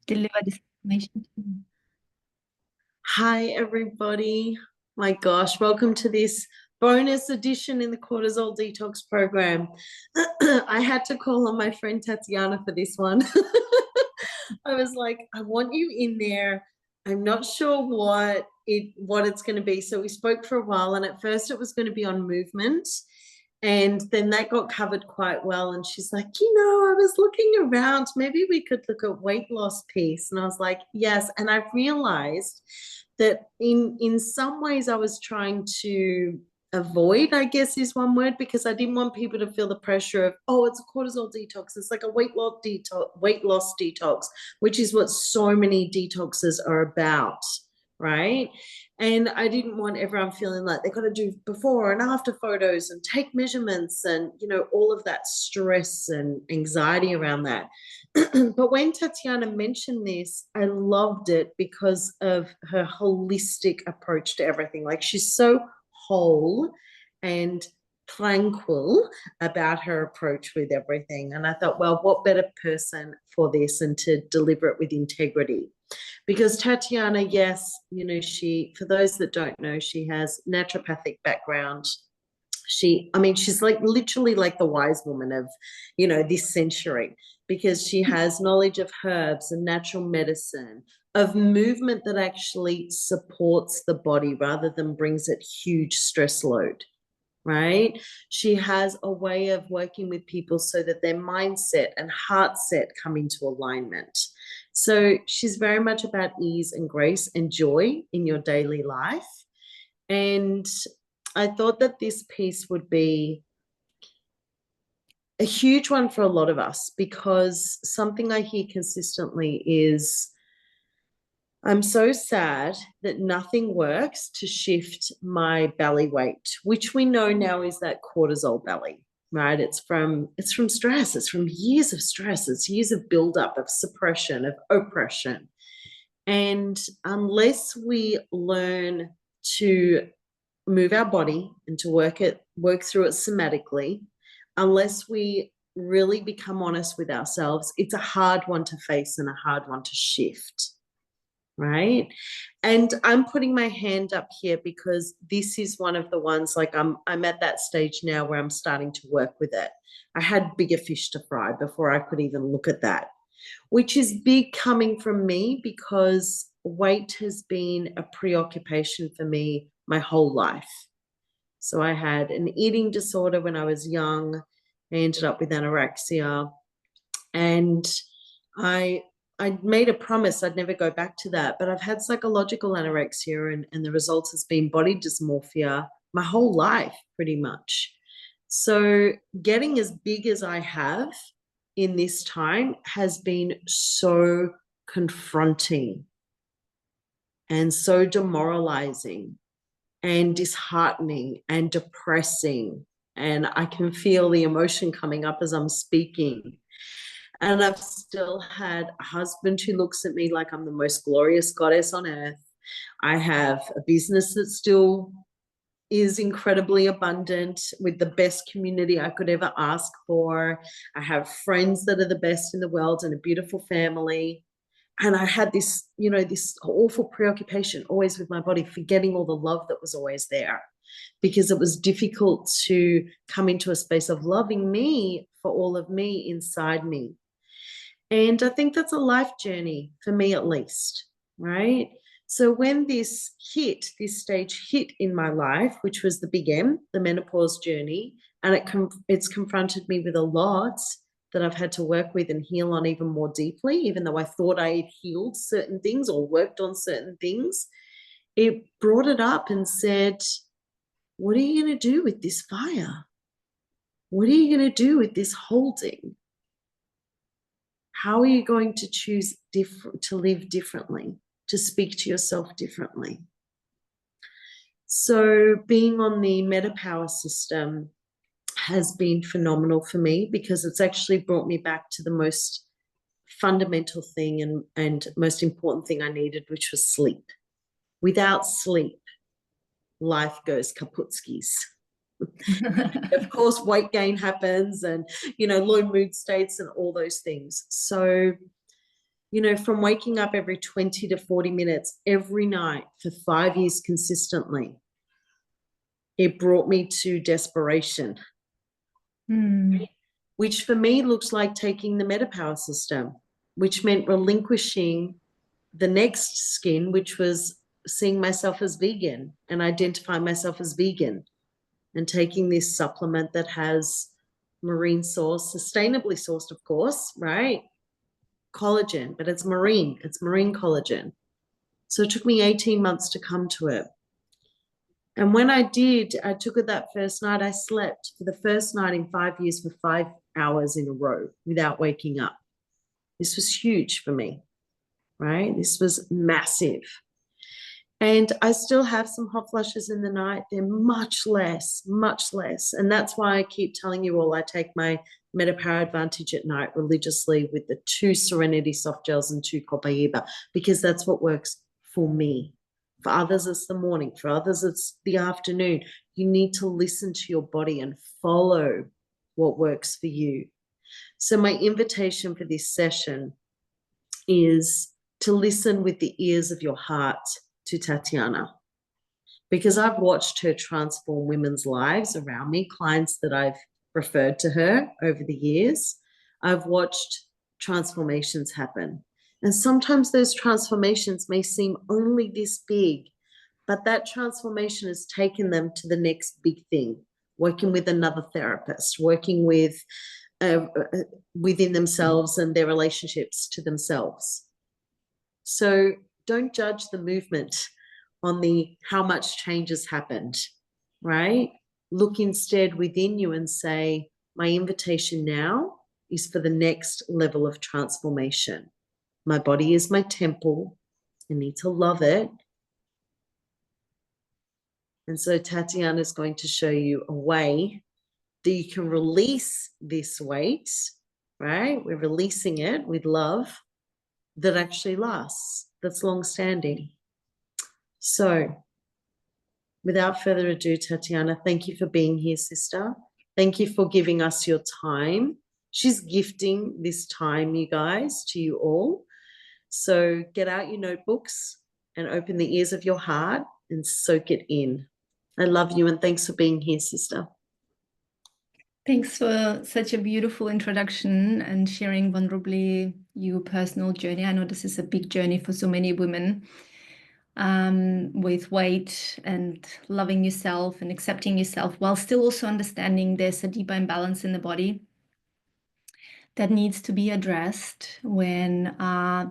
deliver this information to me. Hi, everybody. My gosh, welcome to this bonus edition in the Cortisol Detox program. I had to call on my friend Tatiana for this one. I was like, I want you in there. I'm not sure what it's going to be. So we spoke for a while, and at first it was going to be on movement. And then that got covered quite well. And she's like, I was looking around. Maybe we could look at weight loss piece. And I was like, yes. And I realized that in some ways I was trying to avoid, I guess is one word, because I didn't want people to feel the pressure of, oh, it's a cortisol detox. It's like a weight loss detox, which is what so many detoxes are about, right? And I didn't want everyone feeling like they've got to do before and after photos and take measurements and, all of that stress and anxiety around that. But when Tatiana mentioned this, I loved it because of her holistic approach to everything. Like, she's so whole and tranquil about her approach with everything. And I thought, well, what better person for this and to deliver it with integrity? Because Tatiana, yes, for those that don't know, she has naturopathic background. She's like literally like the wise woman of, this century, because she has knowledge of herbs and natural medicine, of movement that actually supports the body rather than brings it huge stress load, right? She has a way of working with people so that their mindset and heart set come into alignment. So she's very much about ease and grace and joy in your daily life. And I thought that this piece would be a huge one for a lot of us, because something I hear consistently is, I'm so sad that nothing works to shift my belly weight, which we know now is that cortisol belly, right? It's from stress. It's from years of stress. It's years of buildup, of suppression, of oppression. And unless we learn to move our body and to work through it somatically, unless we really become honest with ourselves, it's a hard one to face and a hard one to shift. Right. And I'm putting my hand up here because this is one of the ones, like, I'm at that stage now where I'm starting to work with it. I had bigger fish to fry before I could even look at that, which is big coming from me because weight has been a preoccupation for me my whole life. So I had an eating disorder when I was young. I ended up with anorexia, and I made a promise I'd never go back to that, but I've had psychological anorexia, and the result has been body dysmorphia my whole life, pretty much. So getting as big as I have in this time has been so confronting and so demoralizing and disheartening and depressing. And I can feel the emotion coming up as I'm speaking. And I've still had a husband who looks at me like I'm the most glorious goddess on earth. I have a business that still is incredibly abundant with the best community I could ever ask for. I have friends that are the best in the world and a beautiful family. And I had this, this awful preoccupation always with my body, forgetting all the love that was always there, because it was difficult to come into a space of loving me for all of me inside me. And I think that's a life journey for me, at least, right? So when this stage hit in my life, which was the big M, the menopause journey, and it's confronted me with a lot that I've had to work with and heal on even more deeply, even though I thought I had healed certain things or worked on certain things, it brought it up and said, what are you going to do with this fire? What are you going to do with this holding? How are you going to choose to live differently, to speak to yourself differently? So being on the MetaPower system has been phenomenal for me, because it's actually brought me back to the most fundamental thing and most important thing I needed, which was sleep. Without sleep, life goes kaputskis. Of course, weight gain happens and, low mood states and all those things. So from waking up every 20 to 40 minutes every night for 5 years consistently, it brought me to desperation, which for me looks like taking the Metapower system, which meant relinquishing the next skin, which was seeing myself as vegan and identifying myself as vegan, and taking this supplement that has marine source, sustainably sourced, of course, right? Collagen, but it's marine collagen. So it took me 18 months to come to it. And when I did, I took it that first night. I slept for the first night in 5 years for 5 hours in a row without waking up. This was huge for me, right? This was massive. And I still have some hot flushes in the night. They're much less, much less. And that's why I keep telling you all I take my Metapower Advantage at night religiously with the 2 Serenity soft gels and 2 Copaiba, because that's what works for me. For others, it's the morning. For others, it's the afternoon. You need to listen to your body and follow what works for you. So my invitation for this session is to listen with the ears of your heart to Tatiana, because I've watched her transform women's lives around me, clients that I've referred to her over the years. I've watched transformations happen. And sometimes those transformations may seem only this big, but that transformation has taken them to the next big thing, working with another therapist, working with within themselves and their relationships to themselves. So don't judge the movement on the how much change has happened, right? Look instead within you and say, my invitation now is for the next level of transformation. My body is my temple. I need to love it. And so Tatiana is going to show you a way that you can release this weight, right? We're releasing it with love that actually lasts, that's long-standing. So without further ado, Tatiana, thank you for being here, sister. Thank you for giving us your time. She's gifting this time, you guys, to you all. So get out your notebooks and open the ears of your heart and soak it in. I love you and thanks for being here, sister. Thanks for such a beautiful introduction and sharing vulnerably your personal journey. I know this is a big journey for so many women, with weight and loving yourself and accepting yourself, while still also understanding there's a deeper imbalance in the body that needs to be addressed when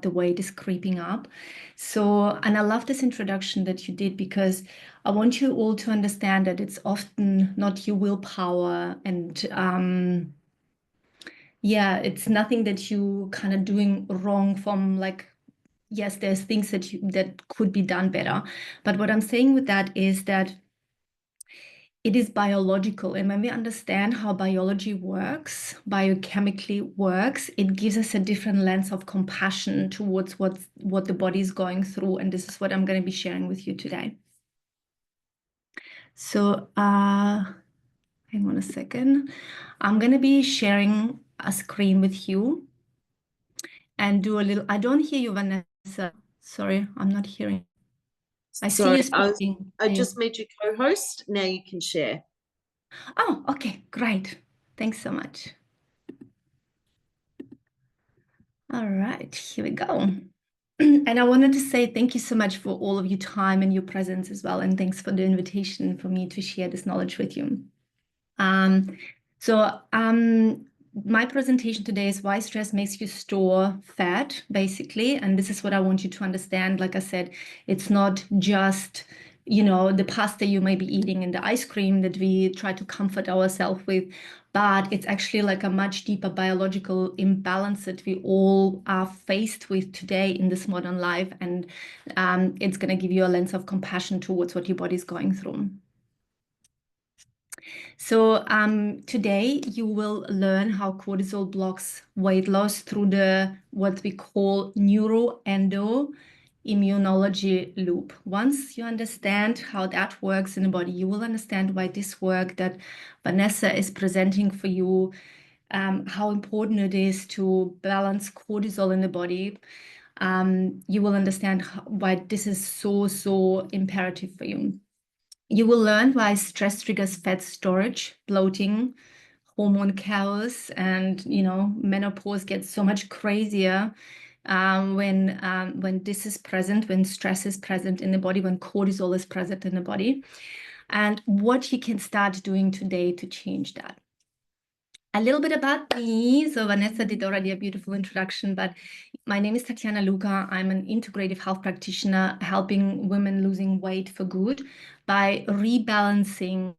the weight is creeping up. So, and I love this introduction that you did, because I want you all to understand that it's often not your willpower and yeah, it's nothing that you kind of doing wrong from, like, yes, there's things that could be done better. But what I'm saying with that is that it is biological. And when we understand how biology works, biochemically works, it gives us a different lens of compassion towards what the body is going through. And this is what I'm going to be sharing with you today. So hang on a second. I'm going to be sharing a screen with you and do a little, I don't hear you, Vanessa. Sorry, I'm not hearing. I see Sorry, you speaking. I just made you co-host. Now you can share. Oh, okay, great. Thanks so much. All right, here we go. And I wanted to say thank you so much for all of your time and your presence as well. And thanks for the invitation for me to share this knowledge with you. So my presentation today is why stress makes you store fat, basically. And this is what I want you to understand. Like I said, it's not just, the pasta you may be eating and the ice cream that we try to comfort ourselves with, but it's actually like a much deeper biological imbalance that we all are faced with today in this modern life. And it's going to give you a lens of compassion towards what your body is going through. So today you will learn how cortisol blocks weight loss through the what we call neuroendoimmunology loop. Once you understand how that works in the body, you will understand why this work that Vanessa is presenting for you how important it is to balance cortisol in the body, you will understand why this is so imperative for you. You will learn why stress triggers fat storage, bloating, hormone chaos, and menopause gets so much crazier when this is present, when stress is present in the body, when cortisol is present in the body, and what you can start doing today to change that. A little bit about me. So Vanessa did already a beautiful introduction, but my name is Tatiana Luca. I'm an integrative health practitioner helping women losing weight for good by rebalancing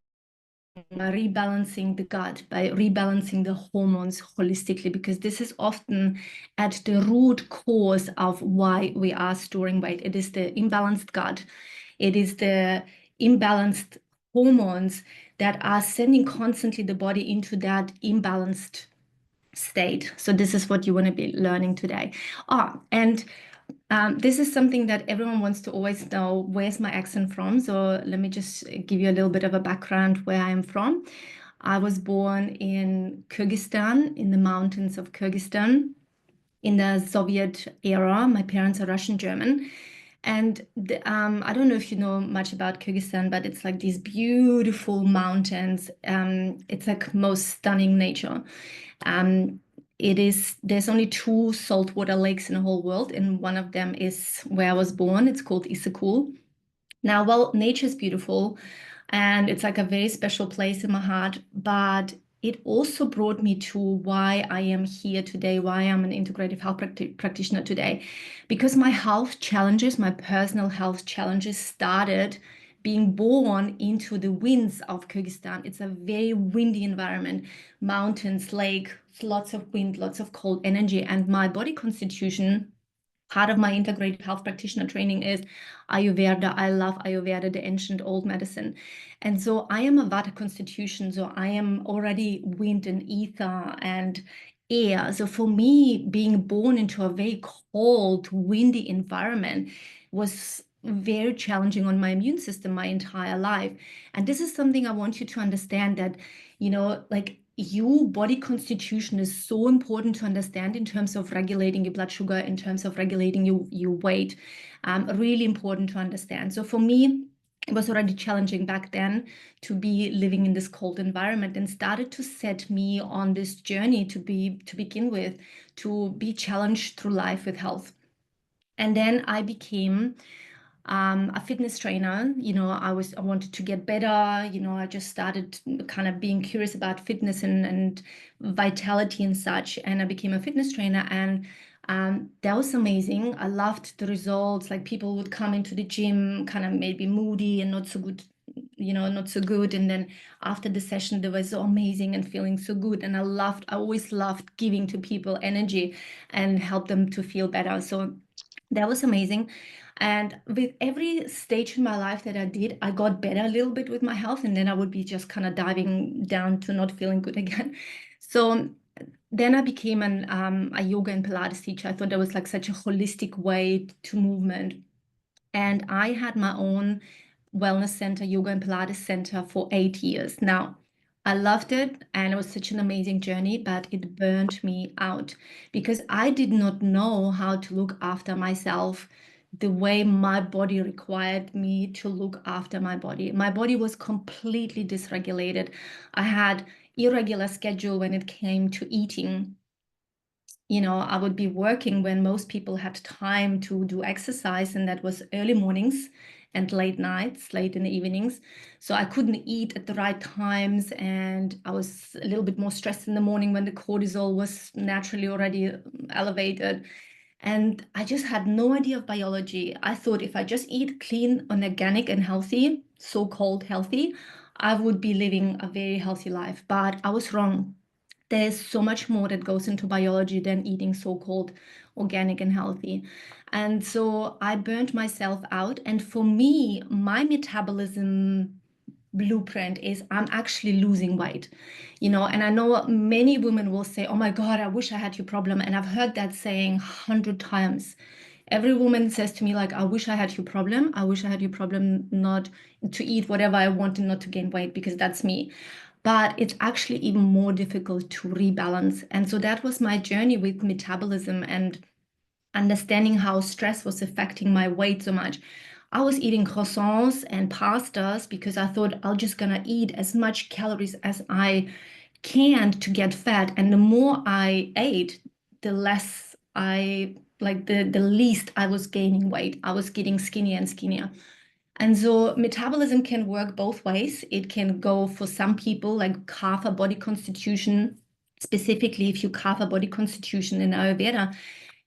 the gut, by rebalancing the hormones holistically, because this is often at the root cause of why we are storing weight. It is the imbalanced gut. It is the imbalanced hormones that are sending constantly the body into that imbalanced state. So this is what you want to be learning today. And this is something that everyone wants to always know, where's my accent from? So let me just give you a little bit of a background where I am from. I was born in Kyrgyzstan, in the mountains of Kyrgyzstan, in the Soviet era. My parents are Russian German. And I don't know if you know much about Kyrgyzstan, but it's like these beautiful mountains. It's like most stunning nature. There's only two saltwater lakes in the whole world, and one of them is where I was born. It's called Issyk. Now, well, nature is beautiful and it's like a very special place in my heart, but it also brought me to why I am here today, why I'm an integrative health practitioner today. Because my health challenges, my personal health challenges started being born into the winds of Kyrgyzstan. It's a very windy environment, mountains, lake, lots of wind, lots of cold energy, and my body constitution. Part of my integrative health practitioner training is Ayurveda. I love Ayurveda, the ancient old medicine. And so I am a Vata constitution. So I am already wind and ether and air. So for me, being born into a very cold, windy environment was very challenging on my immune system my entire life. And this is something I want you to understand, that, like, your body constitution is so important to understand in terms of regulating your blood sugar, in terms of regulating your weight. Really important to understand. So for me, it was already challenging back then to be living in this cold environment, and started to set me on this journey to begin with, to be challenged through life with health. And then I became a fitness trainer. I wanted to get better. I just started kind of being curious about fitness and vitality and such. And I became a fitness trainer, and that was amazing. I loved the results. Like, people would come into the gym kind of maybe moody and not so good, not so good. And then after the session, they were so amazing and feeling so good. And I always loved giving to people energy and help them to feel better. So that was amazing. And with every stage in my life that I did, I got better a little bit with my health, and then I would be just kind of diving down to not feeling good again. So then I became a yoga and Pilates teacher. I thought that was like such a holistic way to movement. And I had my own wellness center, yoga and Pilates center, for 8 years. Now, I loved it and it was such an amazing journey, but it burned me out because I did not know how to look after myself the way my body required me to look after my body. My body was completely dysregulated. I had irregular schedule when it came to eating. I would be working when most people had time to do exercise, and that was early mornings and late nights, late in the evenings. So I couldn't eat at the right times, and I was a little bit more stressed in the morning when the cortisol was naturally already elevated. And I just had no idea of biology. I thought if I just eat clean and organic and healthy, so-called healthy, I would be living a very healthy life. But I was wrong. There's so much more that goes into biology than eating so-called organic and healthy. And so I burnt myself out. And for me, my metabolism blueprint is I'm actually losing weight. And I know many women will say, oh my God, I wish I had your problem. And I've heard that saying 100 times. Every woman says to me, like, I wish I had your problem. I wish I had your problem not to eat whatever I want and not to gain weight, because that's me. but it's actually even more difficult to rebalance. And so that was my journey with metabolism and understanding how stress was affecting my weight so much. I was eating croissants and pastas because I thought I'll just gonna eat as much calories as I can to get fat. And the more I ate, the less I like the least I was gaining weight. I was getting skinnier and skinnier. And so metabolism can work both ways. It can go for some people like Kapha body constitution. Specifically, if you Kapha body constitution in Ayurveda,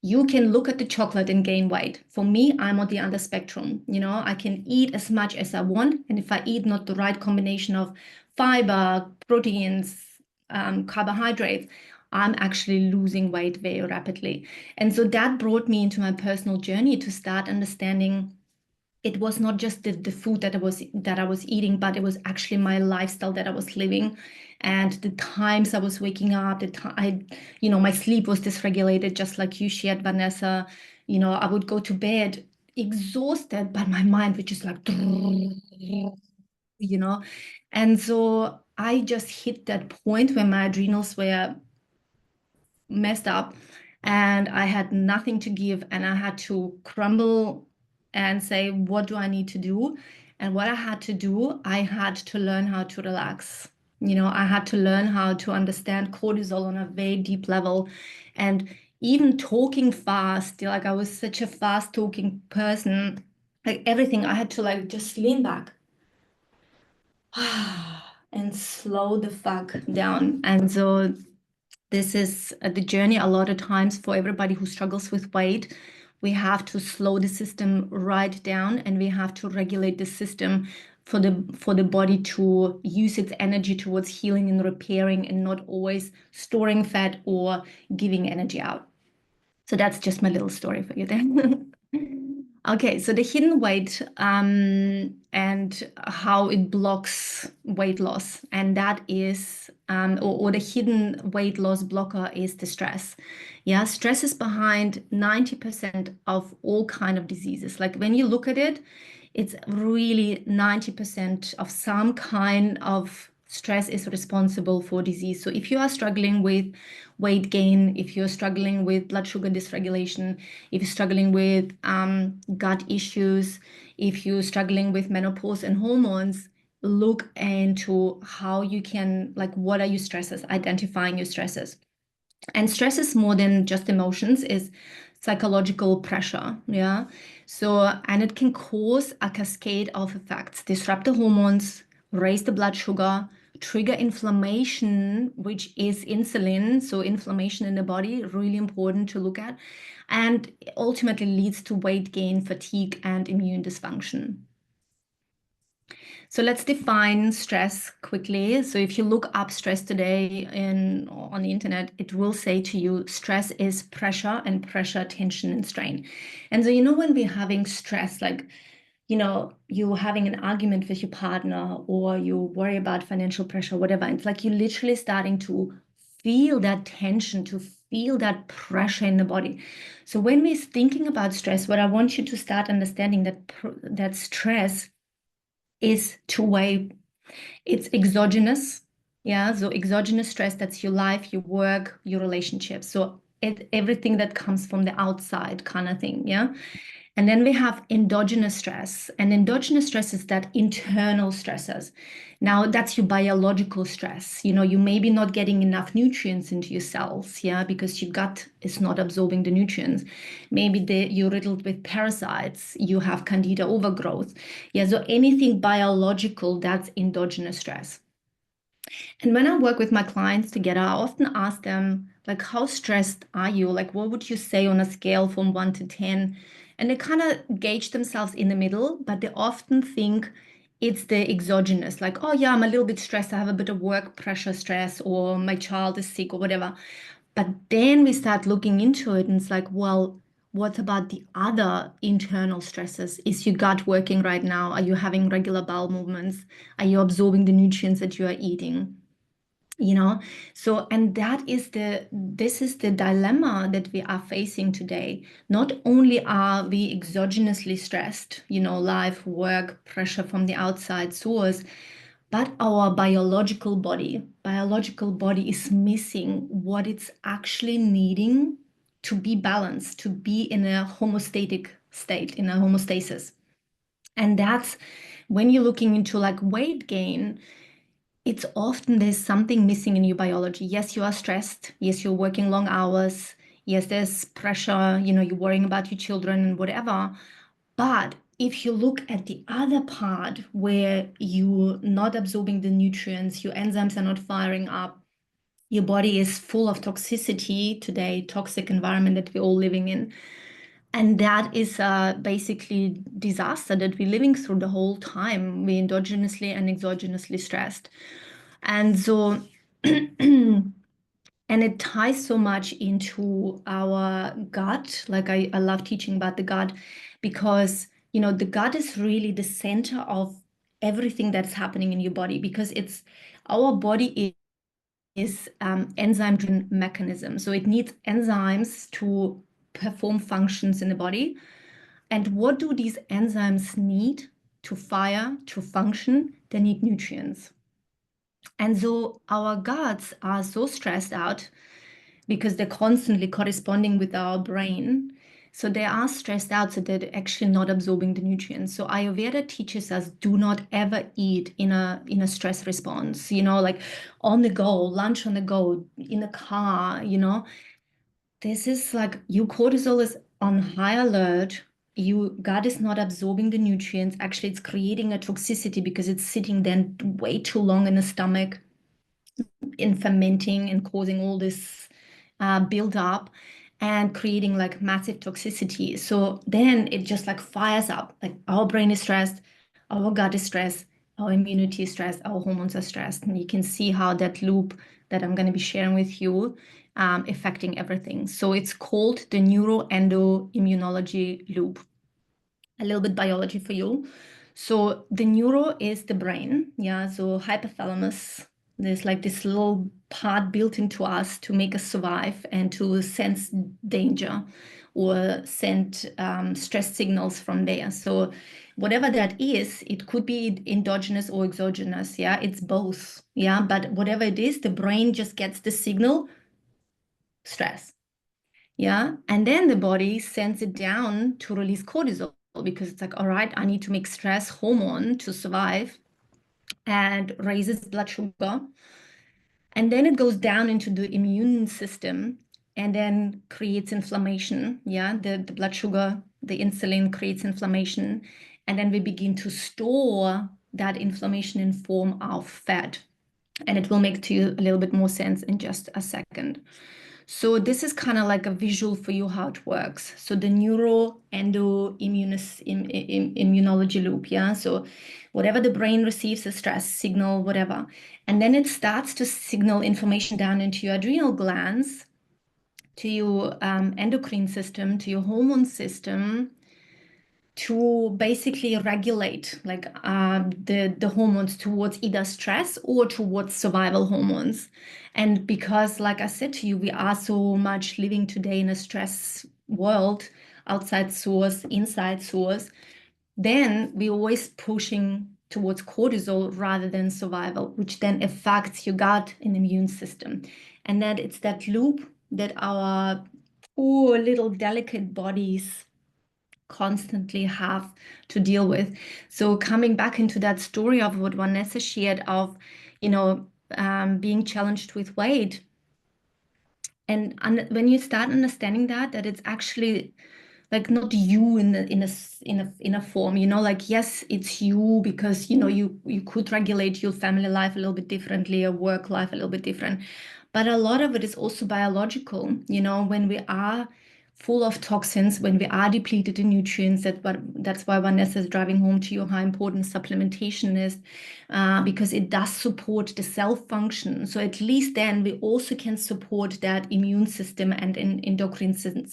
you can look at the chocolate and gain weight. For me, I'm on the other spectrum. You know, I can eat as much as I want. And if I eat not the right combination of fiber, proteins, carbohydrates, I'm actually losing weight very rapidly. And so that brought me into my personal journey to start understanding it was not just the food that I was eating, but it was actually my lifestyle that I was living, and the times I was waking up. The time my sleep was dysregulated, just like you shared, Vanessa. I would go to bed exhausted, but my mind was just like, you know, and so I just hit that point where my adrenals were messed up and I had nothing to give and I had to crumble and say, what do I need to do? And what I had to do, I had to learn how to relax. I had to learn how to understand cortisol on a very deep level. And even talking fast, like I was such a fast talking person, like everything, I had to like just lean back and slow the fuck down. And so this is the journey a lot of times for everybody who struggles with weight. We have to slow the system right down and we have to regulate the system for the body to use its energy towards healing and repairing and not always storing fat or giving energy out. So that's just my little story for you there. Okay, so the hidden weight and how it blocks weight loss, and that is, or the hidden weight loss blocker is the stress. Yeah, stress is behind 90% of all kind of diseases. Like when you look at it, it's really 90% of some kind of stress is responsible for disease. So if you are struggling with weight gain, if you're struggling with blood sugar dysregulation, if you're struggling with gut issues, if you're struggling with menopause and hormones, look into how you can, like, what are your stresses, identifying your stresses. And stress is more than just emotions, is psychological pressure. Yeah. So, and it can cause a cascade of effects, disrupt the hormones, raise the blood sugar, trigger inflammation, which is insulin. So, inflammation in the body, really important to look at, and ultimately leads to weight gain, fatigue, and immune dysfunction. So let's define stress quickly. So if you look up stress today on the internet, it will say to you, stress is pressure, and pressure, tension, and strain. And so, when we're having stress, like, you're having an argument with your partner or you worry about financial pressure, whatever, it's like you're literally starting to feel that tension, to feel that pressure in the body. So when we're thinking about stress, what I want you to start understanding that stress is two-way. It's exogenous. Yeah. So exogenous stress, that's your life, your work, your relationships. So everything that comes from the outside kind of thing. Yeah. And then we have endogenous stress. And endogenous stress is that internal stresses. Now, that's your biological stress. You may be not getting enough nutrients into your cells, yeah, because your gut is not absorbing the nutrients. Maybe you're riddled with parasites, you have candida overgrowth. Yeah, so anything biological, that's endogenous stress. And when I work with my clients together, I often ask them, like, how stressed are you? Like, what would you say on a scale from 1 to 10? And they kind of gauge themselves in the middle, but they often think it's the exogenous, like, oh, yeah, I'm a little bit stressed. I have a bit of work pressure stress, or my child is sick, or whatever. But then we start looking into it, and it's like, well, what about the other internal stresses? Is your gut working right now? Are you having regular bowel movements? Are you absorbing the nutrients that you are eating? So, and this is the dilemma that we are facing today. Not only are we exogenously stressed, life, work, pressure from the outside source, but our biological body is missing what it's actually needing to be balanced, to be in a homeostatic state, in a homeostasis. And that's when you're looking into like weight gain, it's often there's something missing in your biology. Yes, you are stressed. Yes, you're working long hours. Yes, there's pressure, you're worrying about your children and whatever. But if you look at the other part where you're not absorbing the nutrients, your enzymes are not firing up, your body is full of toxicity today, toxic environment that we're all living in. And that is basically disaster that we're living through the whole time. We're endogenously and exogenously stressed. And so, and it ties so much into our gut. Like I love teaching about the gut because, the gut is really the center of everything that's happening in your body because our body is enzyme-driven mechanism. So it needs enzymes to perform functions in the body. And what do these enzymes need to fire, to function? They need nutrients. And so our guts are so stressed out because they're constantly corresponding with our brain. So they are stressed out, so they're actually not absorbing the nutrients. So Ayurveda teaches us do not ever eat in a stress response, like on the go, lunch on the go, in a car, This is like your cortisol is on high alert. Your gut is not absorbing the nutrients. Actually, it's creating a toxicity because it's sitting then way too long in the stomach in fermenting and causing all this build up and creating like massive toxicity. So then it just like fires up. Like our brain is stressed, our gut is stressed, our immunity is stressed, our hormones are stressed. And you can see how that loop that I'm going to be sharing with you affecting everything. So it's called the neuroendoimmunology loop. A little bit biology for you. So the neuro is the brain, yeah. So hypothalamus, there's like this little part built into us to make us survive and to sense danger or send stress signals from there. So whatever that is, it could be endogenous or exogenous, yeah. It's both, yeah. But whatever it is, the brain just gets the signal, stress. Yeah. And then the body sends it down to release cortisol because it's like, all right, I need to make stress hormone to survive and raises blood sugar. And then it goes down into the immune system and then creates inflammation. Yeah. The blood sugar, the insulin creates inflammation. And then we begin to store that inflammation in form of fat. And it will make to you a little bit more sense in just a second. So this is kind of like a visual for you how it works. So the neuroendoimmunology loop, yeah. So whatever the brain receives, a stress signal, whatever, and then it starts to signal information down into your adrenal glands, to your endocrine system, to your hormone system, to basically regulate like the hormones towards either stress or towards survival hormones. And because, like I said to you, we are so much living today in a stress world, outside source, inside source, then we're always pushing towards cortisol rather than survival, which then affects your gut and immune system. And that it's that loop that our poor little delicate bodies constantly have to deal with. So coming back into that story of what Vanessa shared of, being challenged with weight, and when you start understanding that it's actually like not you in a form, like yes, it's you because you could regulate your family life a little bit differently, your work life a little bit different, but a lot of it is also biological. When we are full of toxins, when we are depleted in nutrients, that's why Vanessa is driving home to you how important supplementation is, because it does support the cell function. So at least then we also can support that immune system and endocrine system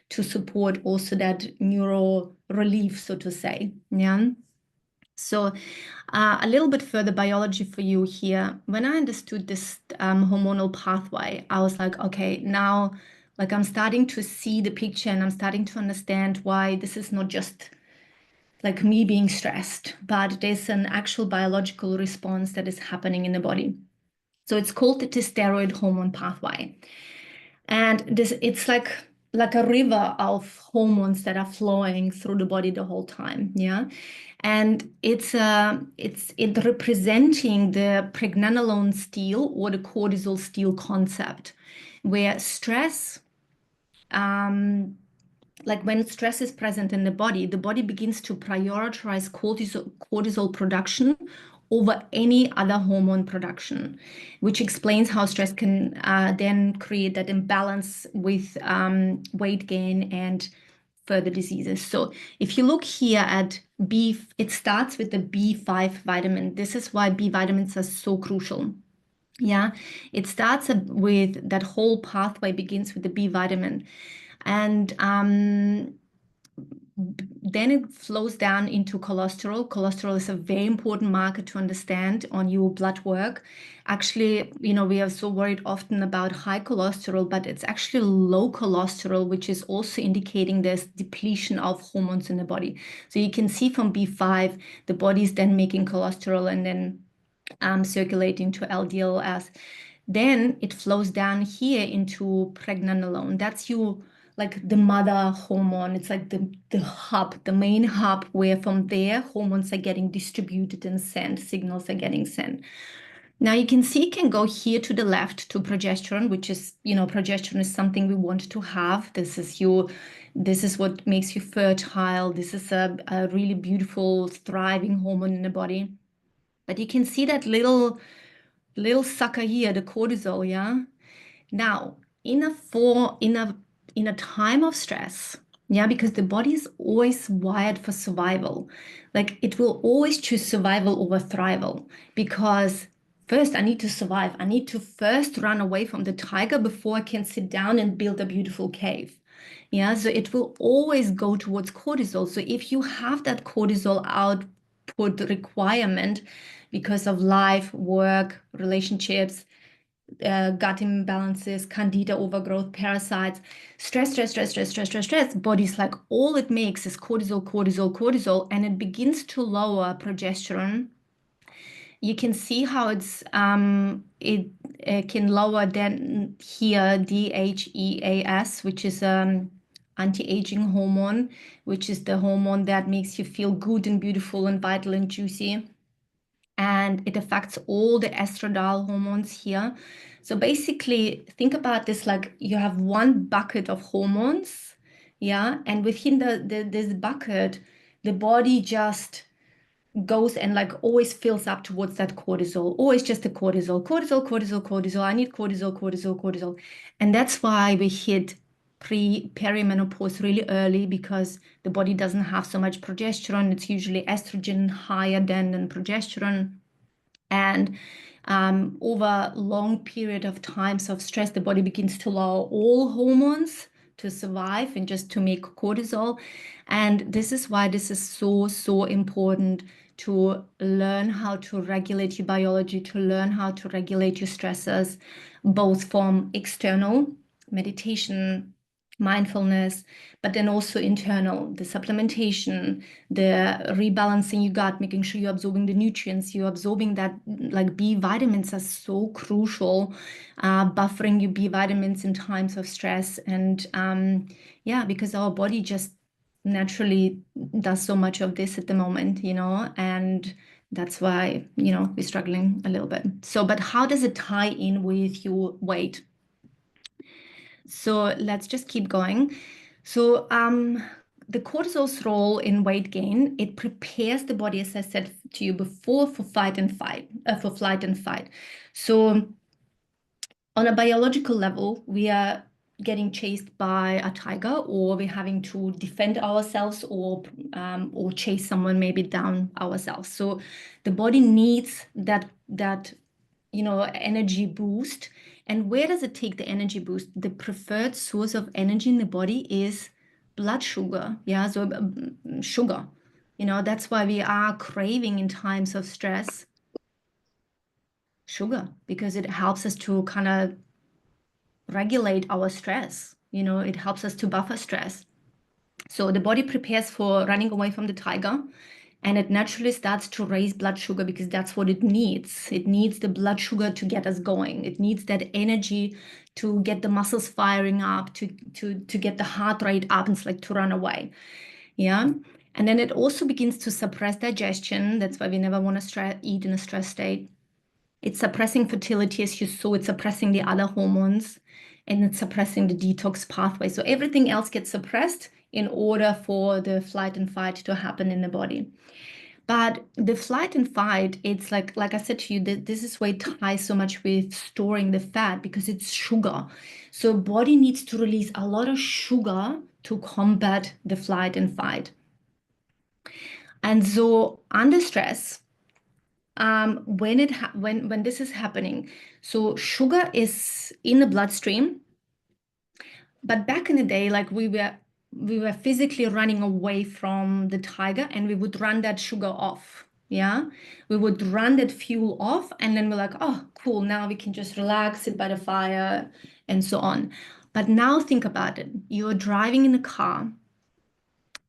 to support also that neuro relief, so to say. Yeah. So a little bit further biology for you here. When I understood this hormonal pathway, I was like, okay, now like I'm starting to see the picture and I'm starting to understand why this is not just like me being stressed, but there's an actual biological response that is happening in the body. So it's called the steroid hormone pathway. And this it's like a river of hormones that are flowing through the body the whole time. Yeah. And it's representing the pregnenolone steal or the cortisol steal concept, where stress like when stress is present in the body begins to prioritize cortisol production over any other hormone production, which explains how stress can then create that imbalance with weight gain and further diseases. So if you look here at B, it starts with the B5 vitamin. This is why B vitamins are so crucial. Yeah, it starts with that whole pathway begins with the B vitamin. And then it flows down into cholesterol. Cholesterol is a very important marker to understand on your blood work. Actually, we are so worried often about high cholesterol, but it's actually low cholesterol, which is also indicating there's depletion of hormones in the body. So you can see from B5, the body is then making cholesterol and then circulating to LDL as then it flows down here into pregnenolone. That's your like the mother hormone. It's like the hub, the main hub where from there hormones are getting distributed and sent, signals are getting sent. Now you can see it can go here to the left to progesterone, which is, progesterone is something we want to have. This is what makes you fertile. This is a really beautiful, thriving hormone in the body. But you can see that little sucker here, the cortisol, yeah? Now, in a time of stress, yeah, because the body is always wired for survival. Like it will always choose survival over thrival because first I need to survive. I need to first run away from the tiger before I can sit down and build a beautiful cave. Yeah, so it will always go towards cortisol. So if you have that cortisol output requirement because of life, work, relationships, gut imbalances, candida overgrowth, parasites, stress, body's like all it makes is cortisol, and it begins to lower progesterone. You can see how it can lower then here DHEAS, which is anti-aging hormone, which is the hormone that makes you feel good and beautiful and vital and juicy. And it affects all the estradiol hormones here. So basically, think about this like you have one bucket of hormones, yeah, and within this bucket, the body just goes and like always fills up towards that cortisol, always just the cortisol. I need cortisol. And that's why we hit perimenopause really early because the body doesn't have so much progesterone. It's usually estrogen higher than progesterone. And over long period of times of stress, the body begins to lower all hormones to survive and just to make cortisol. And this is why this is so important to learn how to regulate your biology, to learn how to regulate your stressors, both from external meditation, mindfulness, but then also internal, the supplementation, the rebalancing your gut, making sure you're absorbing the nutrients, you're absorbing that, like B vitamins are so crucial, buffering your B vitamins in times of stress. And yeah, because our body just naturally does so much of this at the moment, and that's why, we're struggling a little bit. So, but how does it tie in with your weight? So let's just keep going. So the cortisol's role in weight gain, it prepares the body, as I said to you before, for flight and fight. So on a biological level, we are getting chased by a tiger, or we're having to defend ourselves, or chase someone maybe down ourselves. So the body needs that energy boost. And where does it take the energy boost? The preferred source of energy in the body is blood sugar. Yeah, so sugar. That's why we are craving in times of stress sugar, because it helps us to kind of regulate our stress. It helps us to buffer stress. So the body prepares for running away from the tiger, and it naturally starts to raise blood sugar because that's what it needs. It needs the blood sugar to get us going. It needs that energy to get the muscles firing up, to get the heart rate up, and it's like to run away. Yeah. And then it also begins to suppress digestion. That's why we never want to eat in a stress state. It's suppressing fertility, as you saw. It's suppressing the other hormones, and it's suppressing the detox pathway. So everything else gets suppressed in order for the flight and fight to happen in the body. But the flight and fight, it's like I said to you, that this is why it ties so much with storing the fat, because it's sugar. So body needs to release a lot of sugar to combat the flight and fight. And so under stress, when this is happening, so sugar is in the bloodstream. But back in the day, like we were physically running away from the tiger, and we would run that sugar off. Yeah, we would run that fuel off, and then we're like, oh, cool, now we can just relax, sit by the fire, and so on. But now think about it. You're driving in a car,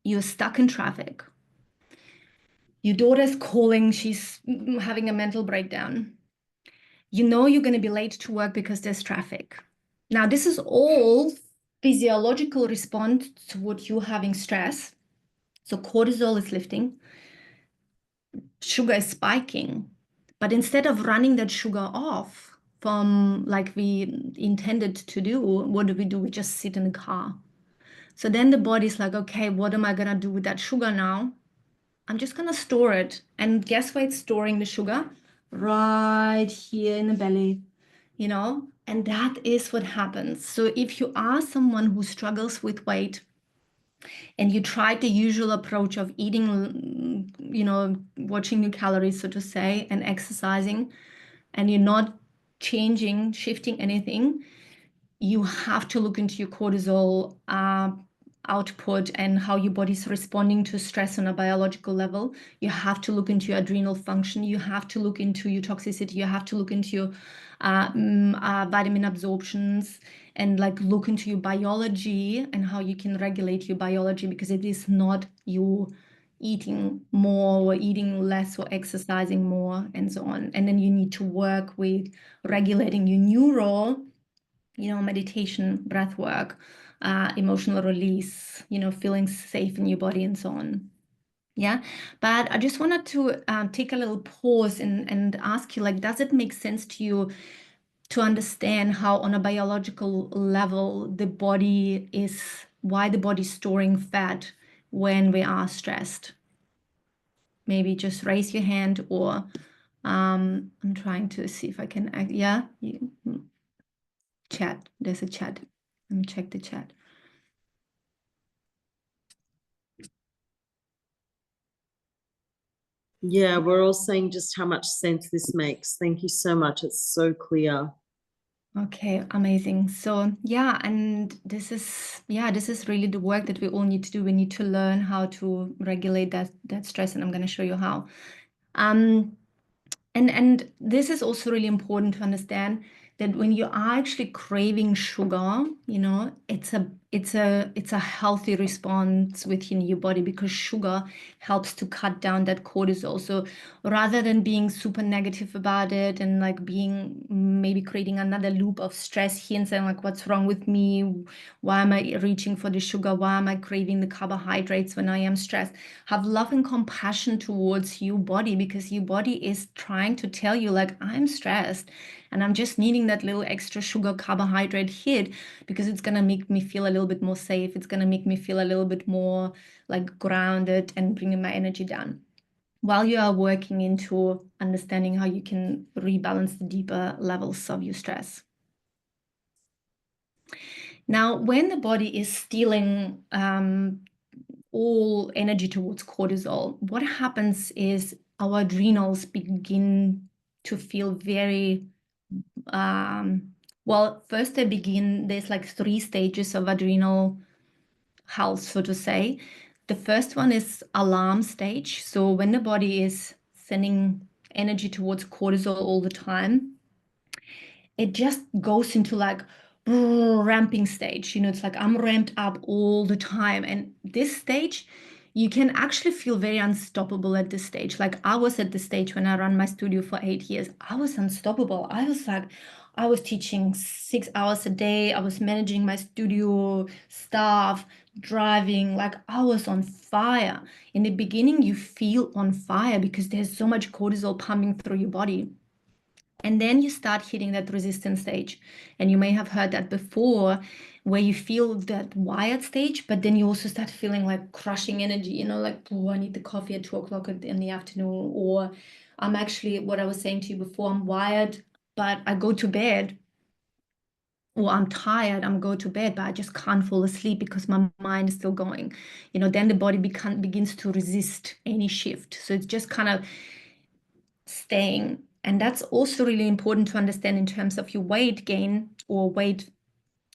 you're stuck in traffic. Your daughter's calling, she's having a mental breakdown. You know you're going to be late to work because there's traffic. Now, this is all physiological response to what you're having stress. So cortisol is lifting, sugar is spiking. But instead of running that sugar off from like we intended to do, what do? We just sit in the car. So then the body's like, okay, what am I going to do with that sugar now? I'm just going to store it. And guess where it's storing the sugar? Right here in the belly, and that is what happens. So if you are someone who struggles with weight and you tried the usual approach of eating, watching your calories, so to say, and exercising, and you're not changing, shifting anything, you have to look into your cortisol output and how your body's responding to stress on a biological level. You have to look into your adrenal function. You have to look into your toxicity. You have to look into your vitamin absorptions, and like look into your biology and how you can regulate your biology, because it is not you eating more or eating less or exercising more and so on. And then you need to work with regulating your neural, meditation, breath work, emotional release, feeling safe in your body and so on. Yeah. But I just wanted to take a little pause and ask you, like, does it make sense to you to understand how on a biological level why the body's storing fat when we are stressed? Maybe just raise your hand, or I'm trying to see if I can, yeah. Chat. There's a chat. Let me check the chat. Yeah, we're all saying just how much sense this makes. Thank you so much. It's so clear. Okay, amazing. So yeah, and this is really the work that we all need to do. We need to learn how to regulate that stress, and I'm going to show you how. Um, and this is also really important to understand that when you are actually craving sugar, it's a healthy response within your body, because sugar helps to cut down that cortisol. So rather than being super negative about it and like being maybe creating another loop of stress here and saying like, what's wrong with me? Why am I reaching for the sugar? Why am I craving the carbohydrates when I am stressed? Have love and compassion towards your body, because your body is trying to tell you like, I'm stressed and I'm just needing that little extra sugar carbohydrate hit, because it's going to make me feel a little bit more safe. It's going to make me feel a little bit more like grounded and bringing my energy down, while you are working into understanding how you can rebalance the deeper levels of your stress. Now, when the body is stealing all energy towards cortisol, what happens is our adrenals begin to feel very well. First, there's like 3 stages of adrenal health, so to say. The first one is alarm stage. So when the body is sending energy towards cortisol all the time, it just goes into like, ramping stage. It's like I'm ramped up all the time. And this stage, you can actually feel very unstoppable at this stage. Like I was at the stage when I ran my studio for 8 years. I was unstoppable. I was like, I was teaching 6 hours a day. I was managing my studio staff, driving. Like I was on fire. In the beginning, you feel on fire because there's so much cortisol pumping through your body. And then you start hitting that resistance stage. And you may have heard that before, where you feel that wired stage, but then you also start feeling like crushing energy, like, oh, I need the coffee at 2 o'clock in the afternoon. Or I'm actually, what I was saying to you before, I'm wired, but I go to bed, or I'm tired, I'm go to bed, but I just can't fall asleep because my mind is still going. Then the body begins to resist any shift. So it's just kind of staying. And that's also really important to understand in terms of your weight gain or weight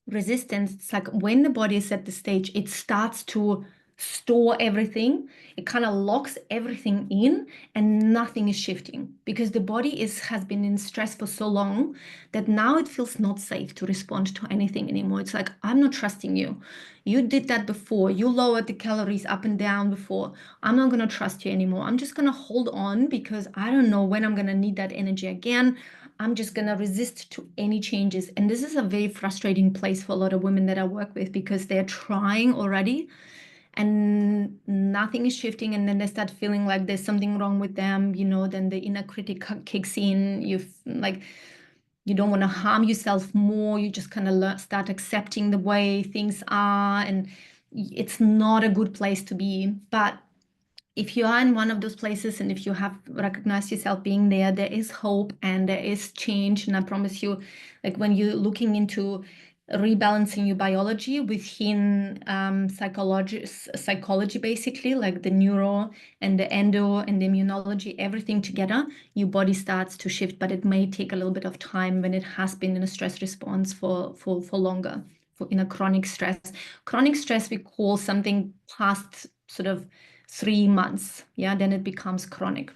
resistance. It's like when the body is at the stage, it starts to store everything. It kind of locks everything in and nothing is shifting because the body has been in stress for so long that now it feels not safe to respond to anything anymore. It's like, I'm not trusting you. You did that before. You lowered the calories up and down before. I'm not going to trust you anymore. I'm just going to hold on because I don't know when I'm going to need that energy again. I'm just going to resist to any changes. And this is a very frustrating place for a lot of women that I work with because they're trying already and nothing is shifting. And then they start feeling like there's something wrong with them. Then the inner critic kicks in. Like, you don't want to harm yourself more. You just kind of start accepting the way things are. And it's not a good place to be. But if you are in one of those places and if you have recognized yourself being there, there is hope and there is change. And I promise you, like when you're looking into rebalancing your biology within psychology, basically, like the neuro and the endo and the immunology, everything together, your body starts to shift, but it may take a little bit of time when it has been in a stress response for longer, in a chronic stress. Chronic stress, we call something past sort of 3 months. Yeah, then it becomes chronic.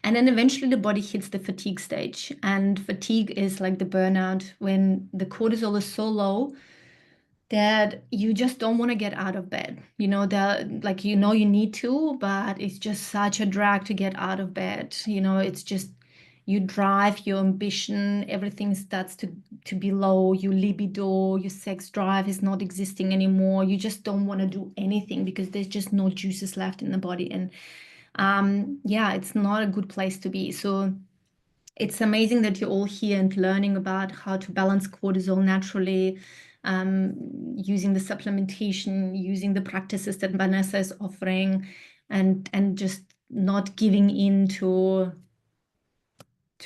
And then eventually the body hits the fatigue stage. And fatigue is like the burnout when the cortisol is so low that you just don't want to get out of bed. That like you need to, but it's just such a drag to get out of bed. It's just you drive, your ambition, everything starts to be low, your libido, your sex drive is not existing anymore. You just don't want to do anything because there's just no juices left in the body. And yeah, it's not a good place to be. So it's amazing that you're all here and learning about how to balance cortisol naturally, using the supplementation, using the practices that Vanessa is offering, and just not giving in to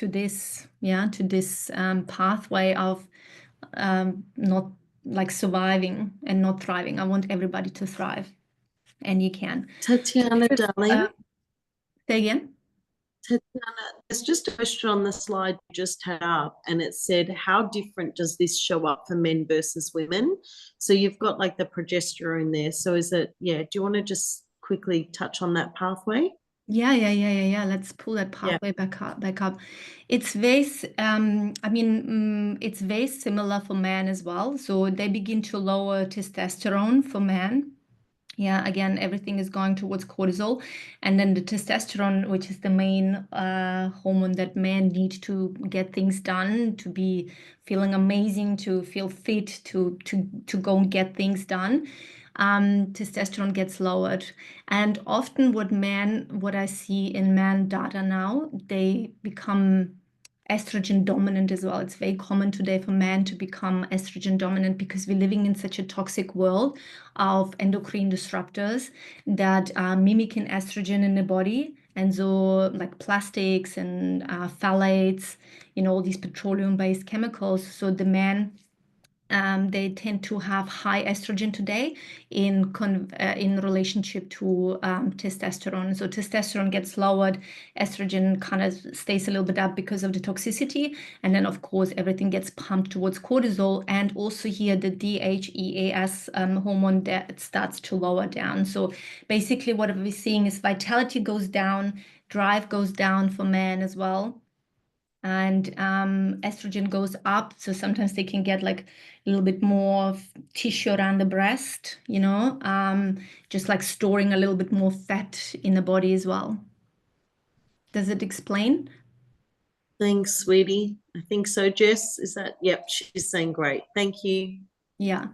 this pathway of not like surviving and not thriving. I want everybody to thrive, and you can. Tatiana, darling. Say again. Tatiana, there's just a question on the slide you just had up, and it said, how different does this show up for men versus women? So you've got like the progesterone there. So is it, yeah, do you want to just quickly touch on that pathway? Yeah. Let's pull that Yeah. pathway back up. It's very, it's very similar for men as well. So they begin to lower testosterone for men. Yeah, again, everything is going towards cortisol. And then the testosterone, which is the main hormone that men need to get things done, to be feeling amazing, to feel fit, to go and get things done. Testosterone gets lowered. And often what I see in man data now, they become estrogen dominant as well. It's very common today for men to become estrogen dominant because we're living in such a toxic world of endocrine disruptors that are mimicking estrogen in the body. And so, like plastics and phthalates, all these petroleum-based chemicals. So the men they tend to have high estrogen today in relationship to testosterone. So testosterone gets lowered, estrogen kind of stays a little bit up because of the toxicity, and then of course everything gets pumped towards cortisol, and also here the DHEAS hormone that starts to lower down. So basically, what we're seeing is vitality goes down, drive goes down for men as well. and estrogen goes up. So sometimes they can get like a little bit more tissue around the breast, just like storing a little bit more fat in the body as well. Does it explain? Thanks, sweetie. I think so. Jess, is that? Yep, she's saying great. Thank you. Yeah.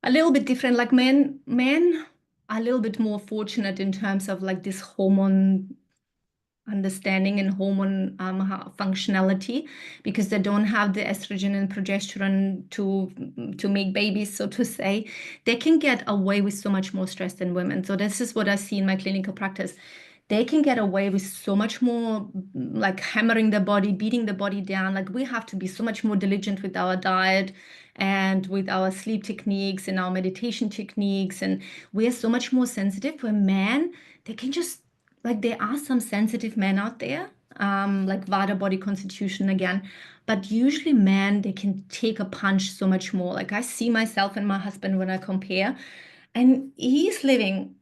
A little bit different. Like men are a little bit more fortunate in terms of like this hormone understanding and hormone functionality, because they don't have the estrogen and progesterone to make babies, so to say. They can get away with so much more stress than women. So this is what I see in my clinical practice. They can get away with so much more, like hammering the body, beating the body down. Like we have to be so much more diligent with our diet and with our sleep techniques and our meditation techniques. And we are so much more sensitive. Where men, they can just, like, there are some sensitive men out there, like Vata body constitution again, but usually men, they can take a punch so much more. Like I see myself and my husband when I compare, and he's living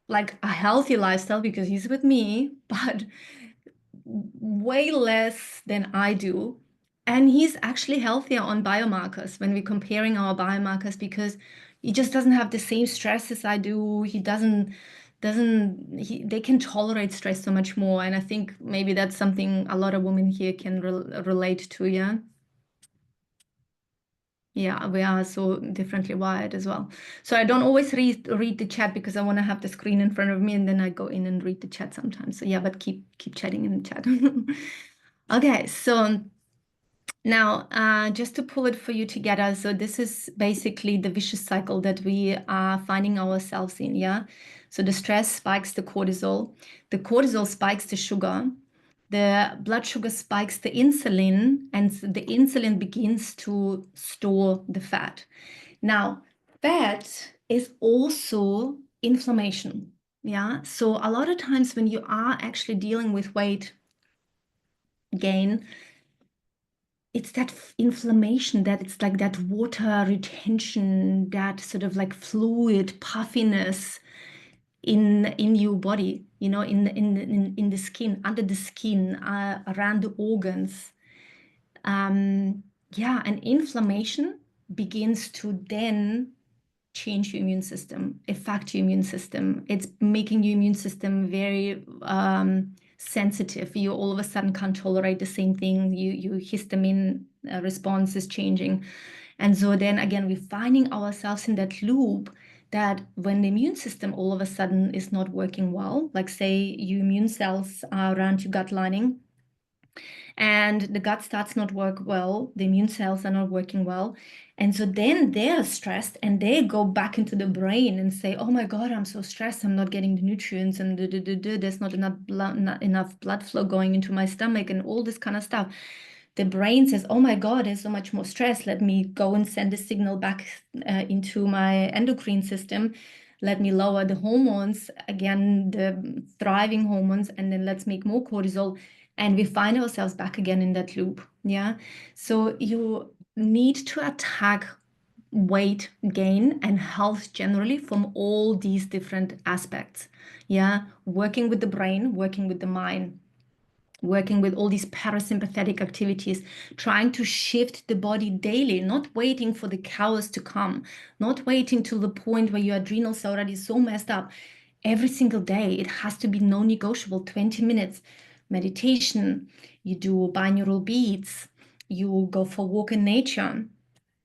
like a healthy lifestyle because he's with me, but way less than I do. And he's actually healthier on biomarkers when we're comparing our biomarkers, because he just doesn't have the same stress as I do. He they can tolerate stress so much more. And I think maybe that's something a lot of women here can relate to, yeah. Yeah, we are so differently wired as well. So I don't always read the chat because I want to have the screen in front of me, and then I go in and read the chat sometimes. So yeah, but keep chatting in the chat. Okay, so now just to pull it for you together. So this is basically the vicious cycle that we are finding ourselves in, yeah? So the stress spikes the cortisol spikes the sugar, the blood sugar spikes the insulin, and the insulin begins to store the fat. Now, fat is also inflammation. Yeah. So a lot of times when you are actually dealing with weight gain, it's that inflammation, that it's like that water retention, that sort of like fluid puffiness in your body, in the skin, under the skin, around the organs. Yeah, and inflammation begins to then change your immune system, affect your immune system. It's making your immune system very sensitive. You all of a sudden can't tolerate the same thing. Your histamine response is changing. And so then again, we're finding ourselves in that loop, that when the immune system all of a sudden is not working well, like say your immune cells are around your gut lining, and the gut starts not work well, the immune cells are not working well, and so then they're stressed and they go back into the brain and say, oh my god, I'm so stressed, I'm not getting the nutrients, and there's not enough blood flow going into my stomach and all this kind of stuff. The brain says, oh my god, there's so much more stress, let me go and send a signal back into my endocrine system, let me lower the hormones again, the thriving hormones, and then let's make more cortisol, and we find ourselves back again in that loop. Yeah. So you need to attack weight gain and health generally from all these different aspects. Yeah. Working with the brain, working with the mind, working with all these parasympathetic activities, trying to shift the body daily, not waiting for the cows to come, not waiting till the point where your adrenals are already so messed up. Every single day, it has to be non-negotiable, 20 minutes meditation. You do binaural beats, you go for a walk in nature,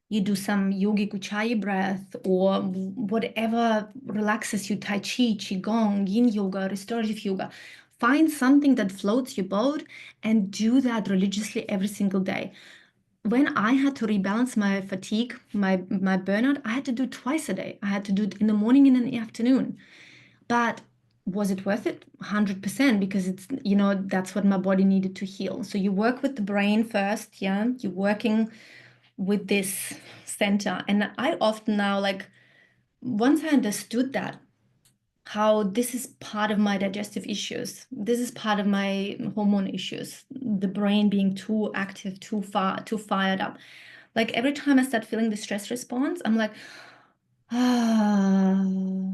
you do some yogic ujjayi breath, or whatever relaxes you, tai chi, qigong, yin yoga, restorative yoga. Find something that floats your boat and do that religiously every single day. When I had to rebalance my fatigue, my burnout, I had to do it twice a day. I had to do it in the morning and in the afternoon. But was it worth it? 100%, because it's, that's what my body needed to heal. So you work with the brain first, yeah? You're working with this center. And I often now, like, once I understood that, how this is part of my digestive issues, this is part of my hormone issues, the brain being too active, too fired up. Like every time I start feeling the stress response, I'm like, ah,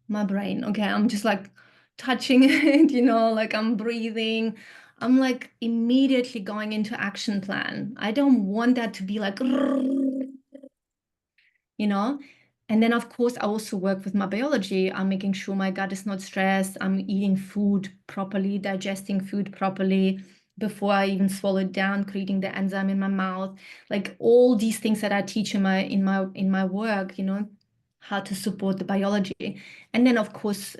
my brain. Okay, I'm just like touching it, like I'm breathing. I'm like immediately going into action plan. I don't want that to be like, you know? And then, of course, I also work with my biology. I'm making sure my gut is not stressed. I'm eating food properly, digesting food properly before I even swallow it down, creating the enzyme in my mouth. Like all these things that I teach in my work, how to support the biology. And then, of course,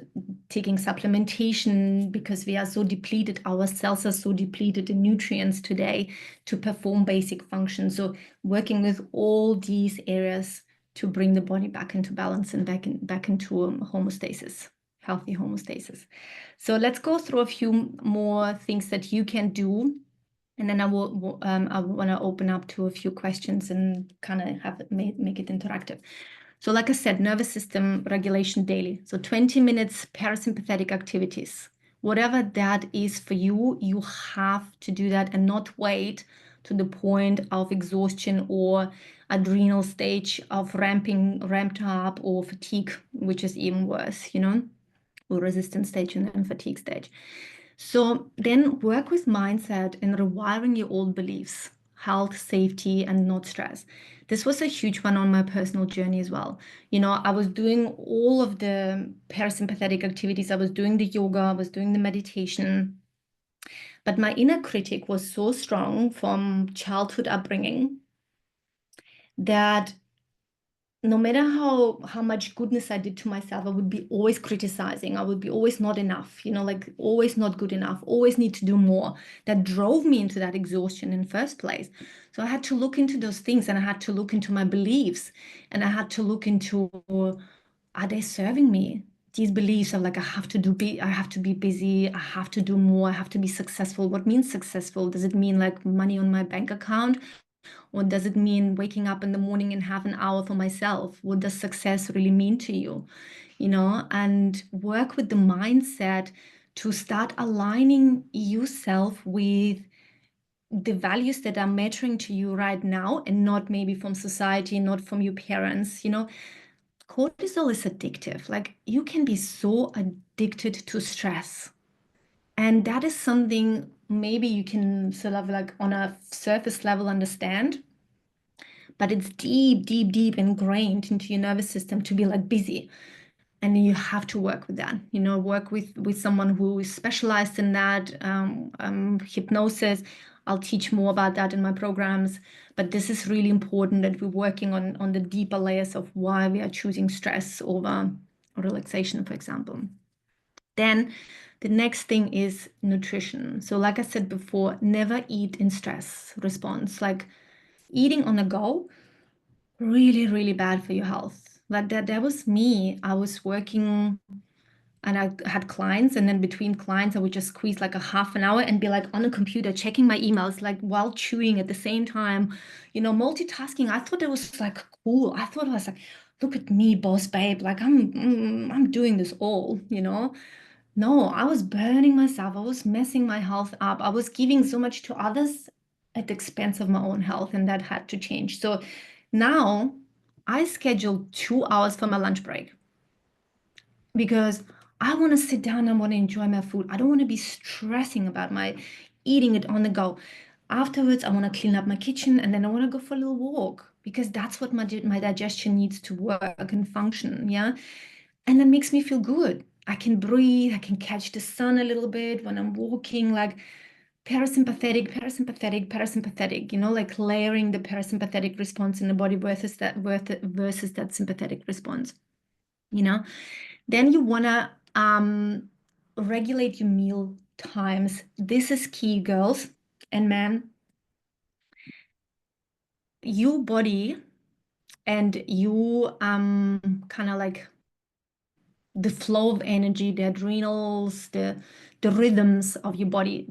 taking supplementation because we are so depleted, our cells are so depleted in nutrients today to perform basic functions. So working with all these areas to bring the body back into balance and back into homeostasis, healthy homeostasis. So let's go through a few more things that you can do, and then I want to open up to a few questions and kind of have it make it interactive. So like I said, nervous system regulation daily. So 20 minutes parasympathetic activities. Whatever that is for you, you have to do that and not wait to the point of exhaustion or adrenal stage of ramped up or fatigue, which is even worse, or resistance stage and then fatigue stage. So then work with mindset and rewiring your old beliefs, health, safety, and not stress. This was a huge one on my personal journey as well. I was doing all of the parasympathetic activities. I was doing the yoga, I was doing the meditation. But my inner critic was so strong from childhood upbringing that no matter how much goodness I did to myself, I would be always criticizing. I would be always not enough, like always not good enough, always need to do more. That drove me into that exhaustion in the first place. So I had to look into those things and I had to look into my beliefs and I had to look into, are they serving me? These beliefs of like I have to be busy, I have to do more, I have to be successful. What means successful? Does it mean like money on my bank account? Or does it mean waking up in the morning and have an hour for myself? What does success really mean to you? And work with the mindset to start aligning yourself with the values that are mattering to you right now and not maybe from society, not from your parents. Cortisol is addictive. Like you can be so addicted to stress. And that is something maybe you can sort of like on a surface level understand, but it's deep, deep, deep ingrained into your nervous system to be like busy. And you have to work with that, work with someone who is specialized in that, hypnosis. I'll teach more about that in my programs, but this is really important that we're working on the deeper layers of why we are choosing stress over relaxation, for example. Then the next thing is nutrition. So like I said before, never eat in stress response. Like eating on the go, really, really bad for your health. Like that was me. I was working and I had clients, and then between clients, I would just squeeze like a half an hour and be like on a computer checking my emails, like while chewing at the same time, multitasking. I thought it was like cool. I thought I was like, look at me, boss babe. Like I'm doing this all. No, I was burning myself. I was messing my health up. I was giving so much to others at the expense of my own health, and that had to change. So now I schedule 2 hours for my lunch break because I want to sit down and I want to enjoy my food. I don't want to be stressing about my eating it on the go. Afterwards, I want to clean up my kitchen and then I want to go for a little walk because that's what my digestion needs to work and function. Yeah. And that makes me feel good. I can breathe, I can catch the sun a little bit when I'm walking, like parasympathetic, parasympathetic, parasympathetic, like layering the parasympathetic response in the body versus that sympathetic response, you know. Then you wanna regulate your meal times. This is key, girls and men. Your body and you kind of like the flow of energy, the adrenals, the rhythms of your body.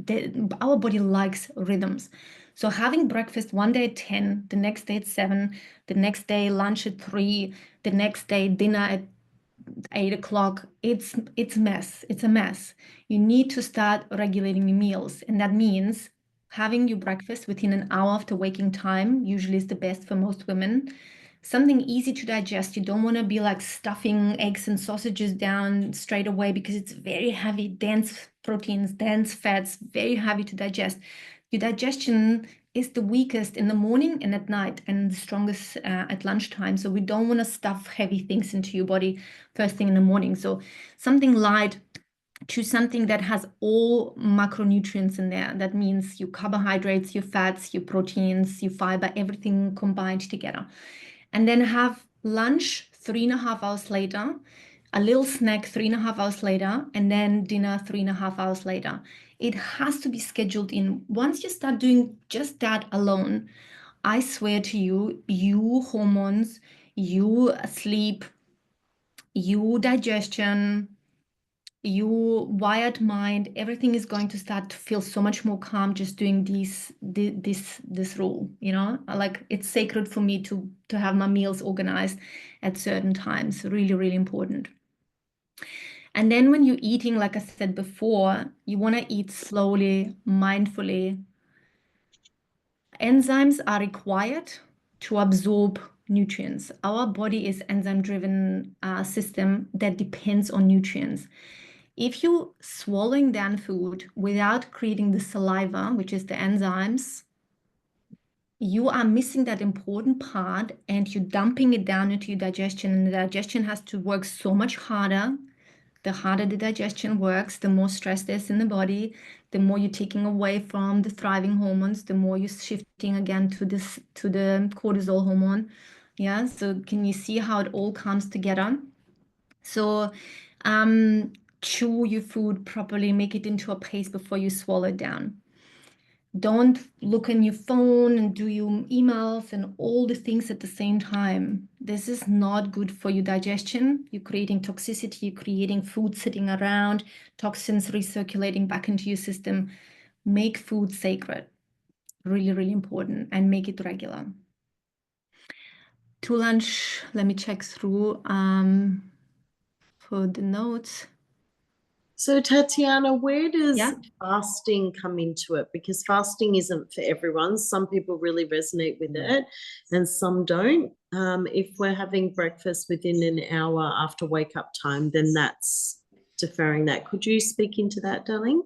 Our body likes rhythms. So having breakfast one day at 10, the next day at 7, the next day lunch at 3, the next day dinner at 8 o'clock, it's mess. It's a mess. You need to start regulating your meals. And that means having your breakfast within an hour after waking time, usually is the best for most women. something easy to digest. You don't want to be like stuffing eggs and sausages down straight away because it's very heavy, dense proteins, dense fats, very heavy to digest. Your digestion is the weakest in the morning and at night, and the strongest at lunchtime. So we don't want to stuff heavy things into your body first thing in the morning. So something light, to something that has all macronutrients in there. That means your carbohydrates, your fats, your proteins, your fiber, everything combined together. And then have lunch 3.5 hours later, a little snack 3.5 hours later, and then dinner 3.5 hours later. It has to be scheduled in. Once you start doing just that alone, I swear to you, your hormones, your sleep, your digestion, your wired mind, everything is going to start to feel so much more calm just doing this rule, like it's sacred for me to have my meals organized at certain times. Really, really important. And then when you're eating, like I said before, you want to eat slowly, mindfully. Enzymes are required to absorb nutrients. Our body is enzyme-driven system that depends on nutrients. If you're swallowing down food without creating the saliva, which is the enzymes, you are missing that important part and you're dumping it down into your digestion. And the digestion has to work so much harder. The harder the digestion works, the more stress there's in the body, the more you're taking away from the thriving hormones, the more you're shifting again to the cortisol hormone. Yeah. So can you see how it all comes together? So chew your food properly, make it into a paste before you swallow it down. Don't look on your phone and do your emails and all the things at the same time. This is not good for your digestion. You're creating toxicity, you're creating food sitting around, toxins recirculating back into your system. Make food sacred. Really, really important, and make it regular. To lunch, let me check through for the notes. So, Tatiana, where does Yeah. fasting come into it? Because fasting isn't for everyone. Some people really resonate with it and some don't. If we're having breakfast within an hour after wake up time, then that's deferring that. Could you speak into that, darling?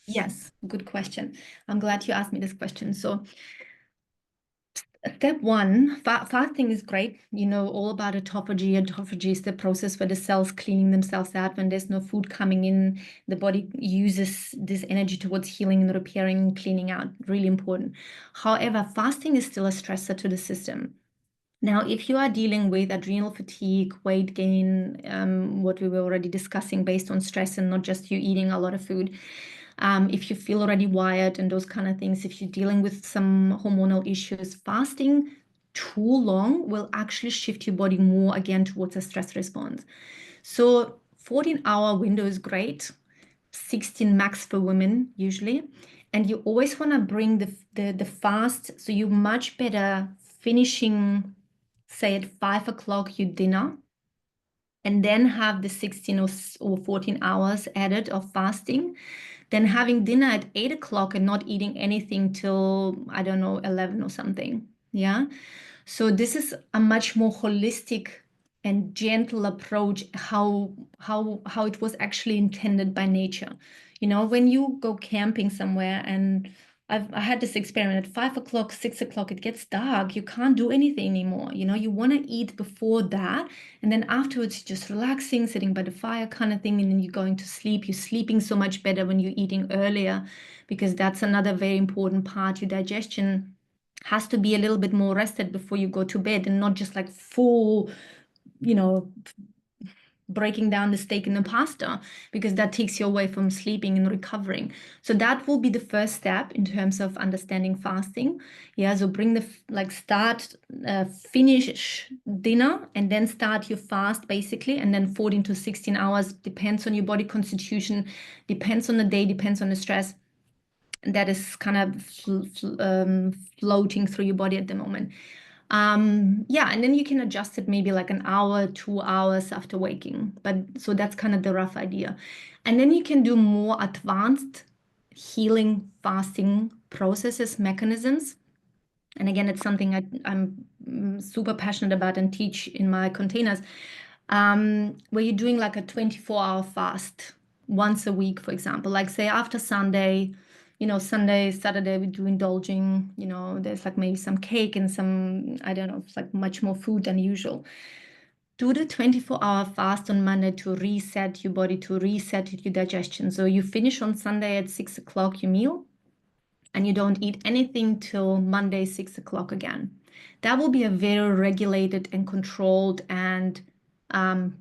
Yes, good question. I'm glad you asked me this question. So, step one, fasting is great. You know all about autophagy. Autophagy is the process where the cells cleaning themselves out when there's no food coming in. The body uses this energy towards healing and repairing and cleaning out. Really important. However, fasting is still a stressor to the system. Now, if you are dealing with adrenal fatigue, weight gain, what we were already discussing based on stress and not just you eating a lot of food, if you feel already wired and those kind of things, if you're dealing with some hormonal issues, fasting too long will actually shift your body more again towards a stress response. So 14-hour window is great, 16 max for women usually. And you always want to bring the fast, so you're much better finishing, say at 5 o'clock, your dinner, and then have the 16 or 14 hours added of fasting, then having dinner at 8 o'clock and not eating anything till, I don't know, 11 or something. Yeah. So this is a much more holistic and gentle approach how it was actually intended by nature. When you go camping somewhere, and I had this experiment at 5 o'clock, 6 o'clock, it gets dark. You can't do anything anymore. You want to eat before that, and then afterwards you're just relaxing, sitting by the fire kind of thing, and then you're going to sleep. You're sleeping so much better when you're eating earlier, because that's another very important part. Your digestion has to be a little bit more rested before you go to bed, and not just like full, you know, breaking down the steak and the pasta, because that takes you away from sleeping and recovering. So that will be the first step in terms of understanding fasting. Yeah, so finish dinner and then start your fast basically, and then 14 to 16 hours, depends on your body constitution, depends on the day, depends on the stress that is kind of floating through your body at the moment. Yeah, and then you can adjust it maybe like an hour, 2 hours after waking. But so that's kind of the rough idea. And then you can do more advanced healing fasting processes, mechanisms. And again, it's something I'm super passionate about and teach in my containers, where you're doing like a 24-hour fast once a week, for example. Like say after Sunday, Sunday, Saturday, we do indulging, there's like maybe some cake and some, I don't know, it's like much more food than usual. Do the 24-hour fast on Monday to reset your body, to reset your digestion. So you finish on Sunday at 6 o'clock your meal, and you don't eat anything till Monday, 6 o'clock again. That will be a very regulated and controlled and um,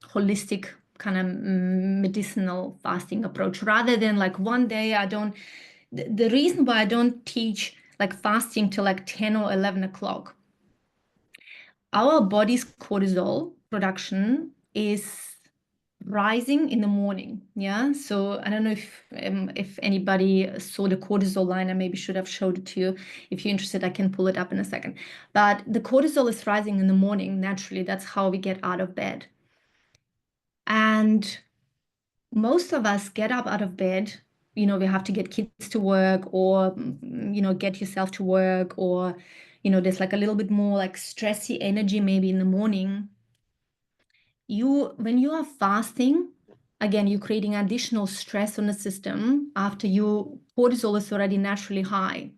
holistic kind of medicinal fasting approach, rather than like one day I don't. The reason why I don't teach like fasting till like 10 or 11 o'clock, our body's cortisol production is rising in the morning. Yeah. So I don't know if anybody saw the cortisol line. I maybe should have showed it to you. If you're interested, I can pull it up in a second. But the cortisol is rising in the morning naturally. That's how we get out of bed. And most of us get up out of bed. We have to get kids to work, or get yourself to work, or there's like a little bit more like stressy energy maybe in the morning. When you are fasting, again, you're creating additional stress on the system after your cortisol is already naturally high.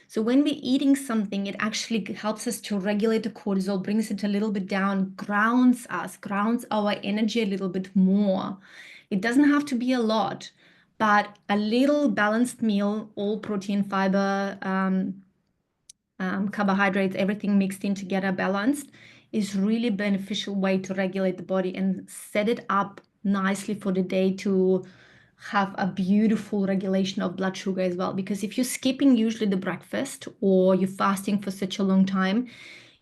So when we're eating something, it actually helps us to regulate the cortisol, brings it a little bit down, grounds us, grounds our energy a little bit more. It doesn't have to be a lot, but a little balanced meal, all protein, fiber, carbohydrates, everything mixed in together, balanced, is really beneficial way to regulate the body and set it up nicely for the day to have a beautiful regulation of blood sugar as well. Because if you're skipping usually the breakfast or you're fasting for such a long time,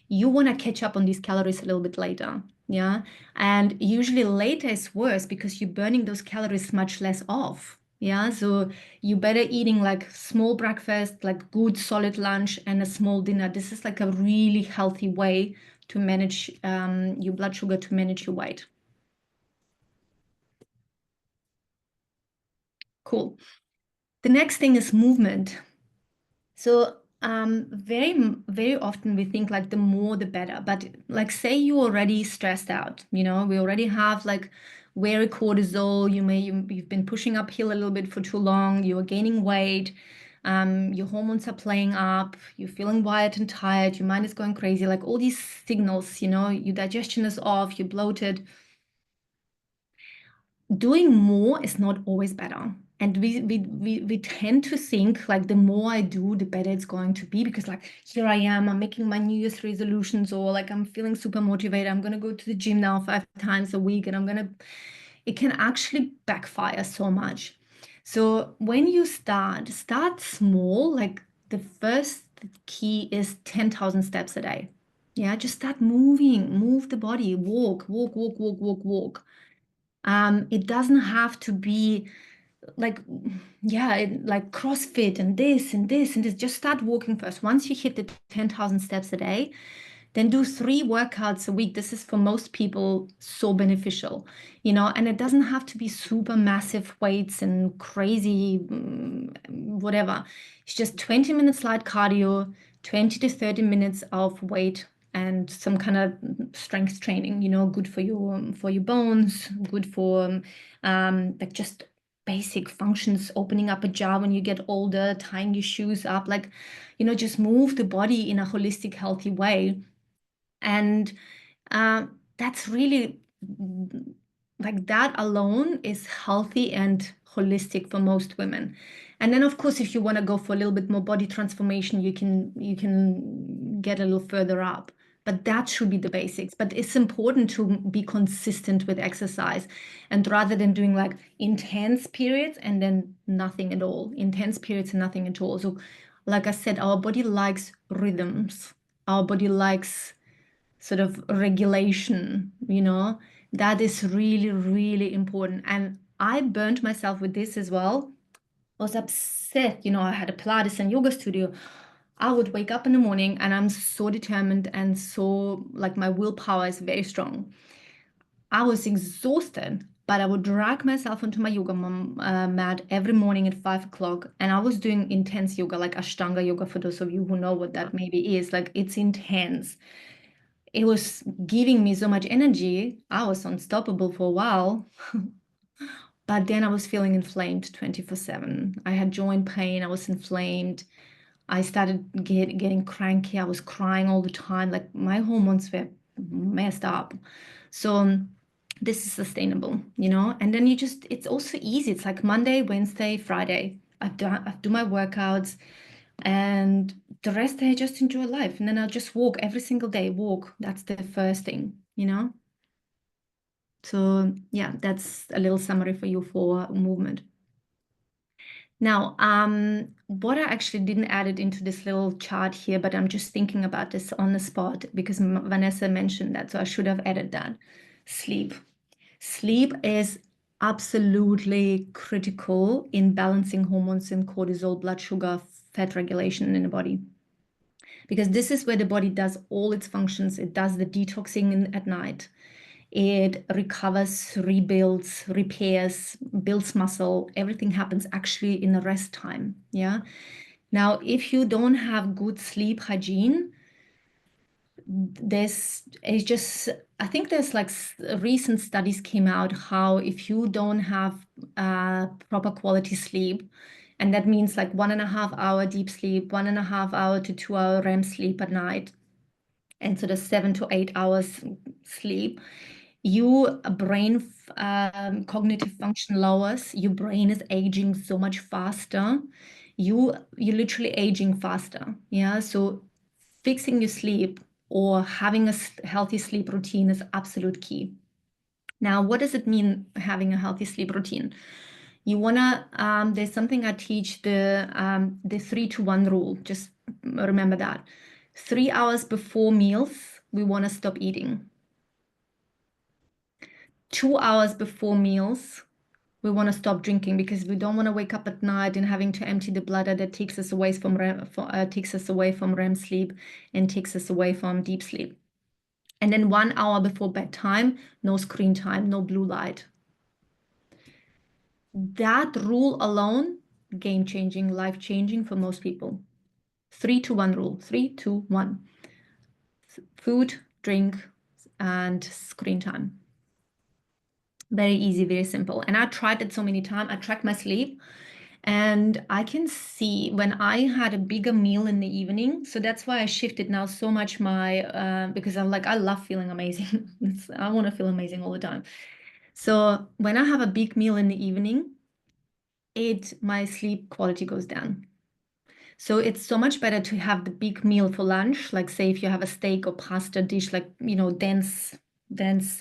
you want to catch up on these calories a little bit later. Yeah. And usually later is worse because you're burning those calories much less off. Yeah. So you better eating like small breakfast, like good solid lunch and a small dinner. This is like a really healthy way to manage your blood sugar, to manage your weight. Cool. The next thing is movement. So very often we think like the more the better, but like say you're already stressed out, we already have like very cortisol, you've been pushing uphill a little bit for too long, you're gaining weight, your hormones are playing up, you're feeling wired and tired, your mind is going crazy, like all these signals, your digestion is off, you're bloated. Doing more is not always better. And we tend to think like the more I do, the better it's going to be, because like here I am, I'm making my New Year's resolutions, or like I'm feeling super motivated. I'm gonna go to the gym now 5 times a week, and it can actually backfire so much. So when you start small, like the first key is 10,000 steps a day. Yeah, just start moving, move the body, walk, walk, walk, walk, walk, walk. It doesn't have to be like, yeah, like CrossFit and this and this and this. Just start walking first. Once you hit the 10,000 steps a day, then do 3 workouts a week. This is for most people so beneficial, and it doesn't have to be super massive weights and crazy whatever. It's just 20 minutes light cardio, 20 to 30 minutes of weight and some kind of strength training, good for your bones, good for like just basic functions, opening up a jar when you get older, tying your shoes up, like, just move the body in a holistic, healthy way. And that's really like that alone is healthy and holistic for most women. And then of course, if you want to go for a little bit more body transformation, you can get a little further up. But that should be the basics. But it's important to be consistent with exercise. And rather than doing like intense periods and then nothing at all, intense periods and nothing at all. So like I said, our body likes rhythms. Our body likes sort of regulation, that is really, really important. And I burnt myself with this as well. I was upset, I had a Pilates and yoga studio. I would wake up in the morning and I'm so determined and so like my willpower is very strong. I was exhausted. but I would drag myself onto my yoga mat every morning at 5 o'clock. And I was doing intense yoga, like Ashtanga yoga, for those of you who know what that maybe is. Like it's intense. It was giving me so much energy. I was unstoppable for a while. But then I was feeling inflamed 24/7. I had joint pain. I was inflamed. I started getting cranky. I was crying all the time. Like my hormones were messed up. So this is sustainable, you know? And then it's also easy. It's like Monday, Wednesday, Friday. I do my workouts and the rest I just enjoy life. And then I'll just walk every single day, walk. That's the first thing, you know? So yeah, that's a little summary for you for movement. Now, what I actually didn't add it into this little chart here, but I'm just thinking about this on the spot because Vanessa mentioned that, so I should have added that. Sleep. Sleep is absolutely critical in balancing hormones and cortisol, blood sugar, fat regulation in the body. Because this is where the body does all its functions. It does the detoxing at night. It recovers, rebuilds, repairs, builds muscle. Everything happens actually in the rest time. Yeah. Now, if you don't have good sleep hygiene, I think there's like recent studies came out how if you don't have proper quality sleep, and that means like 1.5 hour deep sleep, 1.5 hour to 2 hour REM sleep at night, and so the 7 to 8 hours sleep, your brain cognitive function lowers. Your brain is aging so much faster. You're literally aging faster. Yeah. So fixing your sleep or having a healthy sleep routine is absolute key. Now, what does it mean having a healthy sleep routine? You wanna there's something I teach, the 3-to-1 rule. Just remember that. 3 hours before meals, we want to stop eating. 2 hours before meals, we want to stop drinking because we don't want to wake up at night and having to empty the bladder. That takes us away from REM sleep and takes us away from deep sleep. And then 1 hour before bedtime, no screen time, no blue light. That rule alone, game changing, life changing for most people. 3-to-1 rule. 3-to-1. Food, drink, and screen time. Very easy, very simple. And I tried it so many times. I track my sleep and I can see when I had a bigger meal in the evening. So that's why I shifted now so much because I'm like, I love feeling amazing. I want to feel amazing all the time. So when I have a big meal in the evening, my sleep quality goes down. So it's so much better to have the big meal for lunch, like say if you have a steak or pasta dish, like, you know, dense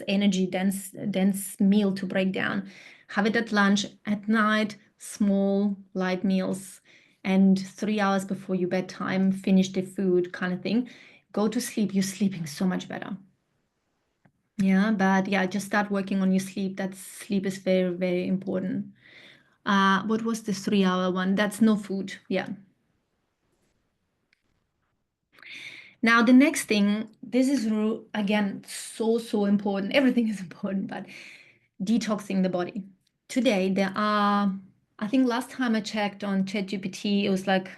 energy, dense meal to break down. Have it at lunch, at night, small, light meals, and 3 hours before your bedtime, finish the food kind of thing. Go to sleep, you're sleeping so much better. Yeah, but yeah, just start working on your sleep. That sleep is very, very important. What was the 3 hour one? That's no food. Yeah. Now, the next thing, this is again so important. Everything is important, but detoxing the body. Today, I think last time I checked on ChatGPT, it was like,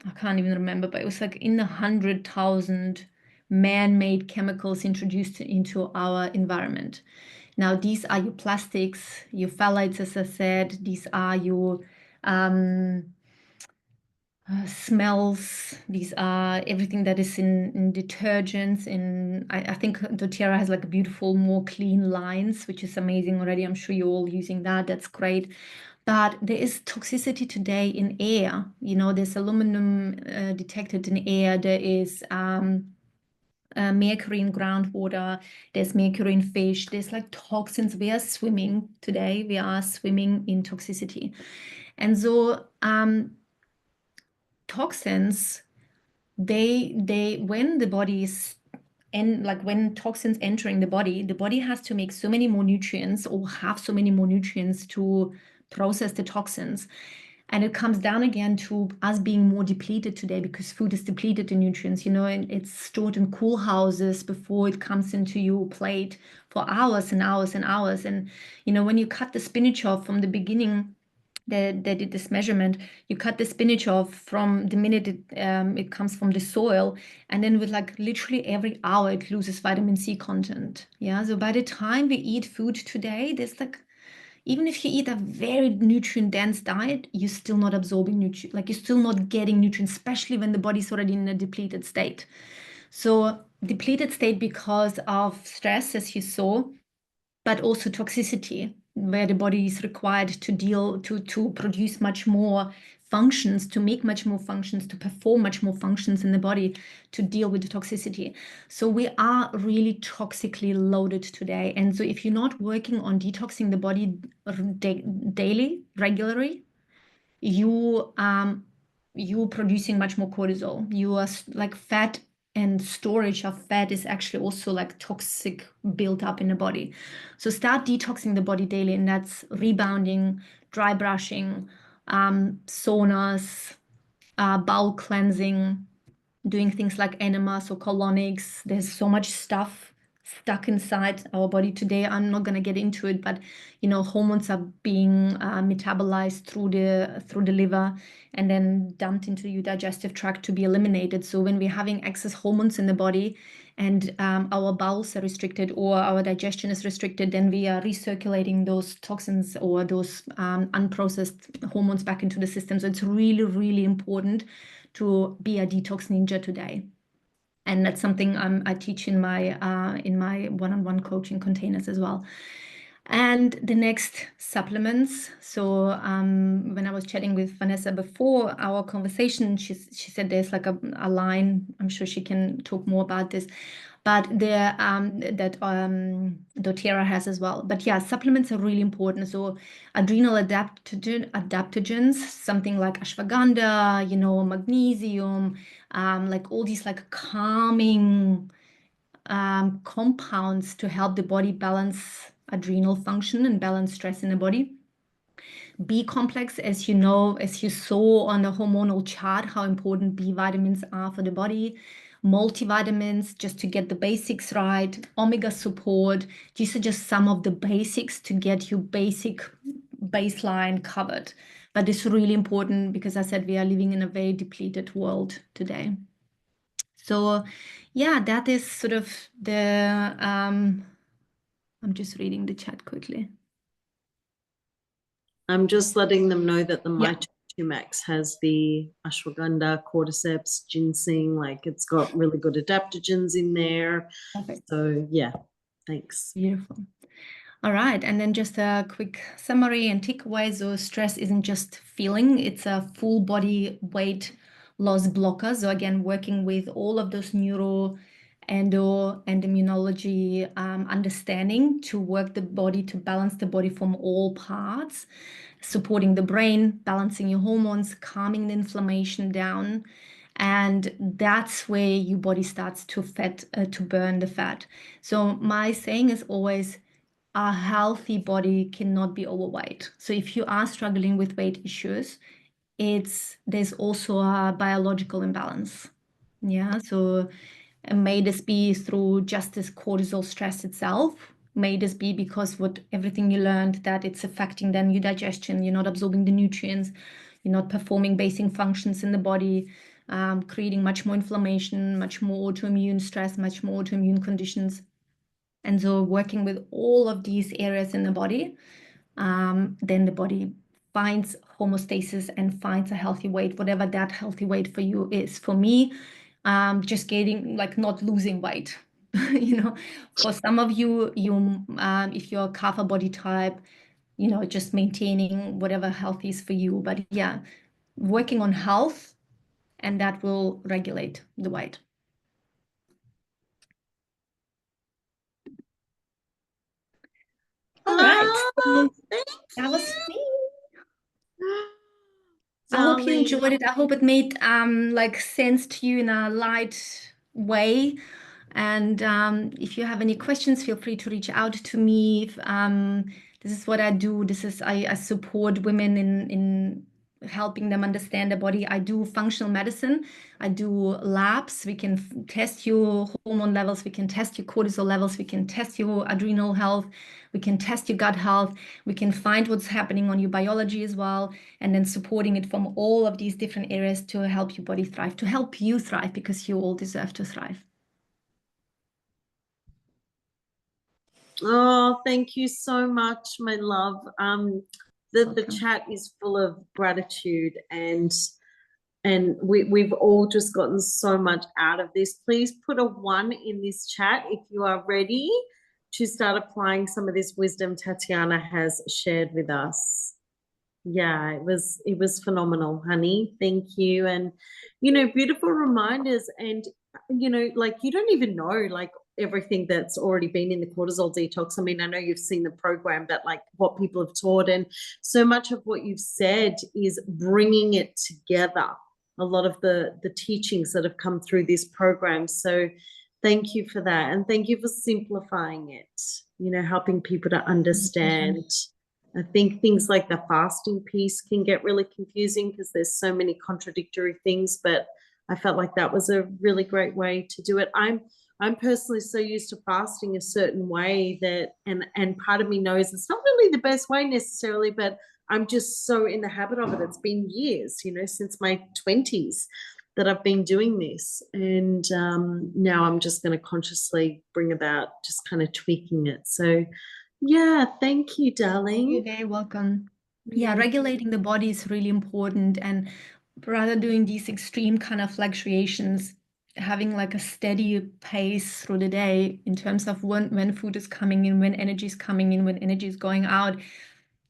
I can't even remember, but it was like in the 100,000 man-made chemicals introduced into our environment. Now, these are your plastics, your phthalates, as I said, these are your smells. These are everything that is in detergents. I think doTERRA has like beautiful, more clean lines, which is amazing already. I'm sure you're all using that. That's great. But there is toxicity today in air. You know, there's aluminum detected in air. There is mercury in groundwater. There's mercury in fish. There's like toxins. We are swimming today. We are swimming in toxicity. And so toxins, when the body is like when toxins entering the body has to make so many more nutrients or have so many more nutrients to process the toxins. And it comes down again to us being more depleted today because food is depleted in nutrients, and it's stored in cool houses before it comes into your plate for hours and hours and hours. And, when you cut the spinach off from the beginning, they did this measurement. You cut the spinach off from the minute it comes from the soil, and then with like literally every hour it loses vitamin C content. Yeah. So by the time we eat food today, there's like even if you eat a very nutrient dense diet, you're still not absorbing nutrient, like you're still not getting nutrients, especially when the body's already in a depleted state. So depleted state because of stress, as you saw, but also toxicity, where the body is required to deal to produce much more functions, to make much more functions, to perform much more functions in the body to deal with the toxicity. So we are really toxically loaded today. And so if you're not working on detoxing the body daily, regularly, you producing much more cortisol. You are like fat, and storage of fat is actually also like toxic built up in the body. So start detoxing the body daily, and that's rebounding, dry brushing, saunas, bowel cleansing, doing things like enemas or colonics. There's so much stuff stuck inside our body today. I'm not going to get into it, but hormones are being metabolized through the liver and then dumped into your digestive tract to be eliminated. So when we're having excess hormones in the body and our bowels are restricted or our digestion is restricted, then we are recirculating those toxins or those unprocessed hormones back into the system. So it's really, really important to be a detox ninja today. And that's something I teach in my one-on-one coaching containers as well. And the next supplements. So when I was chatting with Vanessa before our conversation, she said there's like a line. I'm sure she can talk more about this, but there that doTERRA has as well. But yeah, supplements are really important. So adrenal adaptogens, something like ashwagandha, magnesium, like all these like calming compounds to help the body balance adrenal function and balance stress in the body. B complex, as you know, as you saw on the hormonal chart, how important B vitamins are for the body. Multivitamins, just to get the basics right. Omega support. These are just some of the basics to get your basic baseline covered. But it's really important because I said we are living in a very depleted world today. So, yeah, that is sort of the. I'm just reading the chat quickly. I'm just letting them know that the Yeah. Max has the ashwagandha, cordyceps, ginseng, like it's got really good adaptogens in there. Perfect. So yeah, thanks. Beautiful. All right. And then just a quick summary and takeaway. So stress isn't just feeling, it's a full body weight loss blocker. So again, working with all of those neuro, endo, and immunology understanding to work the body, to balance the body from all parts, supporting the brain, balancing your hormones, calming the inflammation down. And that's where your body starts to burn the fat. So my saying is always, a healthy body cannot be overweight. So if you are struggling with weight issues, there's also a biological imbalance. Yeah. So may this be through just this cortisol stress itself. May this be because what everything you learned that it's affecting then your digestion, you're not absorbing the nutrients, you're not performing basic functions in the body, creating much more inflammation, much more autoimmune stress, much more autoimmune conditions. And so working with all of these areas in the body, then the body finds homeostasis and finds a healthy weight, whatever that healthy weight for you is. For me, just getting like not losing weight. For some of you, if you're a kapha body type, just maintaining whatever health is for you. But yeah, working on health, and that will regulate the weight. All right. So that was me. I hope you enjoyed it. I hope it made like sense to you in a light way. And if you have any questions, feel free to reach out to me. This is what I do. I support women in helping them understand their body. I do functional medicine. I do labs. We can test your hormone levels. We can test your cortisol levels. We can test your adrenal health. We can test your gut health. We can find what's happening on your biology as well, and then supporting it from all of these different areas to help your body thrive, to help you thrive, because you all deserve to thrive. Oh, thank you so much, my love. The Welcome. chat is full of gratitude, and we've all just gotten so much out of this. Please put a 1 in this chat if you are ready to start applying some of this wisdom Tatiana has shared with us. Yeah, it was phenomenal, honey. Thank you. And beautiful reminders. And like, you don't even know like everything that's already been in the cortisol detox. I mean, I know you've seen the program, but like what people have taught, and so much of what you've said is bringing it together, a lot of the teachings that have come through this program. So thank you for that, and thank you for simplifying it, helping people to understand. I think things like the fasting piece can get really confusing because there's so many contradictory things, but I felt like that was a really great way to do it. I'm personally so used to fasting a certain way that, and part of me knows it's not really the best way necessarily, but I'm just so in the habit of it. It's been years, since my 20s that I've been doing this. And now I'm just going to consciously bring about just kind of tweaking it. So yeah, thank you, darling. You're very welcome. Yeah, regulating the body is really important, and rather doing these extreme kind of fluctuations, having like a steady pace through the day in terms of when food is coming in, when energy is coming in, when energy is going out,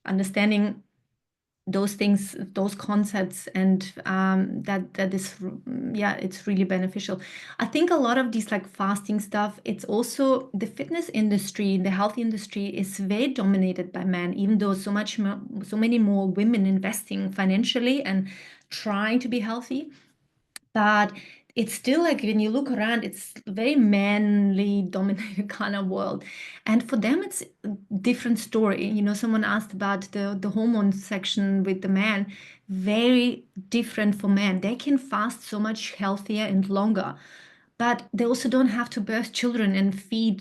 understanding those things, those concepts, and that is, yeah, it's really beneficial. I think a lot of these like fasting stuff, it's also the fitness industry, the health industry is very dominated by men, even though so many more women investing financially and trying to be healthy. But it's still like when you look around, it's a very manly dominated kind of world. And for them, it's a different story. Someone asked about the hormone section with the man. Very different for men. They can fast so much healthier and longer, but they also don't have to birth children and feed,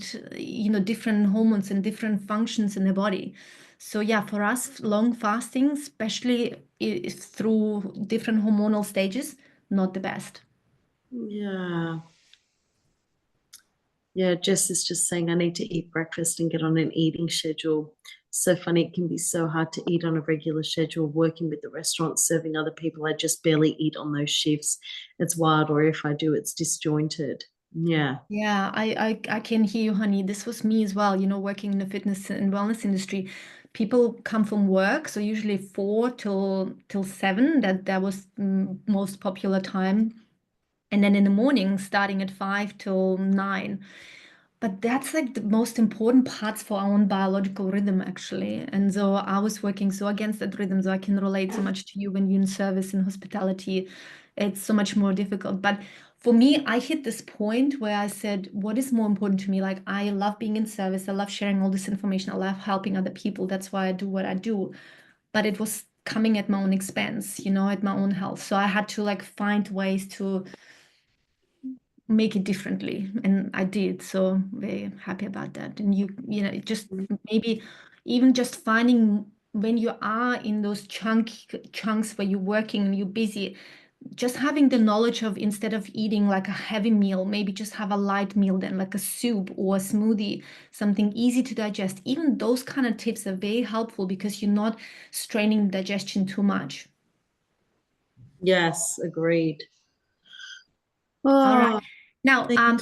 different hormones and different functions in the body. So yeah, for us, long fasting, especially through different hormonal stages, not the best. Yeah. Yeah, Jess is just saying I need to eat breakfast and get on an eating schedule. So funny, it can be so hard to eat on a regular schedule, working with the restaurant, serving other people. I just barely eat on those shifts. It's wild, or if I do, it's disjointed. Yeah. Yeah, I can hear you, honey. This was me as well, working in the fitness and wellness industry. People come from work, so usually 4 till 7. That was most popular time. And then in the morning, starting at 5 till 9. But that's like the most important parts for our own biological rhythm, actually. And so I was working so against that rhythm, so I can relate so much to you when you're in service and hospitality. It's so much more difficult. But for me, I hit this point where I said, what is more important to me? Like, I love being in service. I love sharing all this information. I love helping other people. That's why I do what I do. But it was coming at my own expense, at my own health. So I had to like find ways to make it differently, and I did. So very happy about that. And just maybe even just finding when you are in those chunks where you're working and you're busy, just having the knowledge of, instead of eating like a heavy meal, maybe just have a light meal, then like a soup or a smoothie, something easy to digest. Even those kind of tips are very helpful because you're not straining digestion too much. Yes, agreed. All right. Oh, Now, thank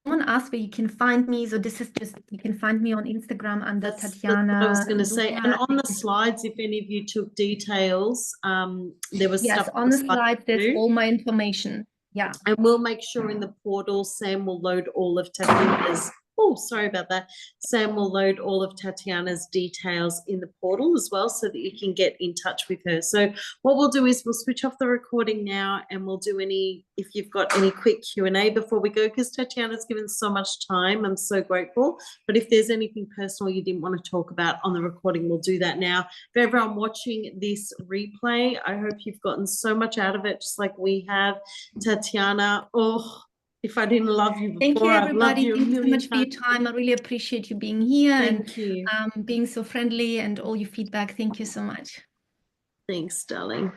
someone asked where you can find me. So this is just, you can find me on Instagram under that's what I was Tatiana going to say. And Luna. on the slides, if any of you took details, there was Yes, stuff on on the the slide slide, there's too. all my information. Yeah. And we'll make sure in the portal, Sam will load all of Tatiana's Oh, sorry about that. Sam will load all of Tatiana's details in the portal as well so that you can get in touch with her. So what we'll do is we'll switch off the recording now and we'll do if you've got any quick Q&A before we go, because Tatiana's given so much time. I'm so grateful. But if there's anything personal you didn't want to talk about on the recording, we'll do that now. For everyone watching this replay, I hope you've gotten so much out of it, just like we have. Tatiana, if I didn't love you Thank you, before, I'd love everybody. you a Thank you so million much for your times. time. I really appreciate you being here Thank you. and being so friendly and all your feedback. Thank you so much. Thanks, darling.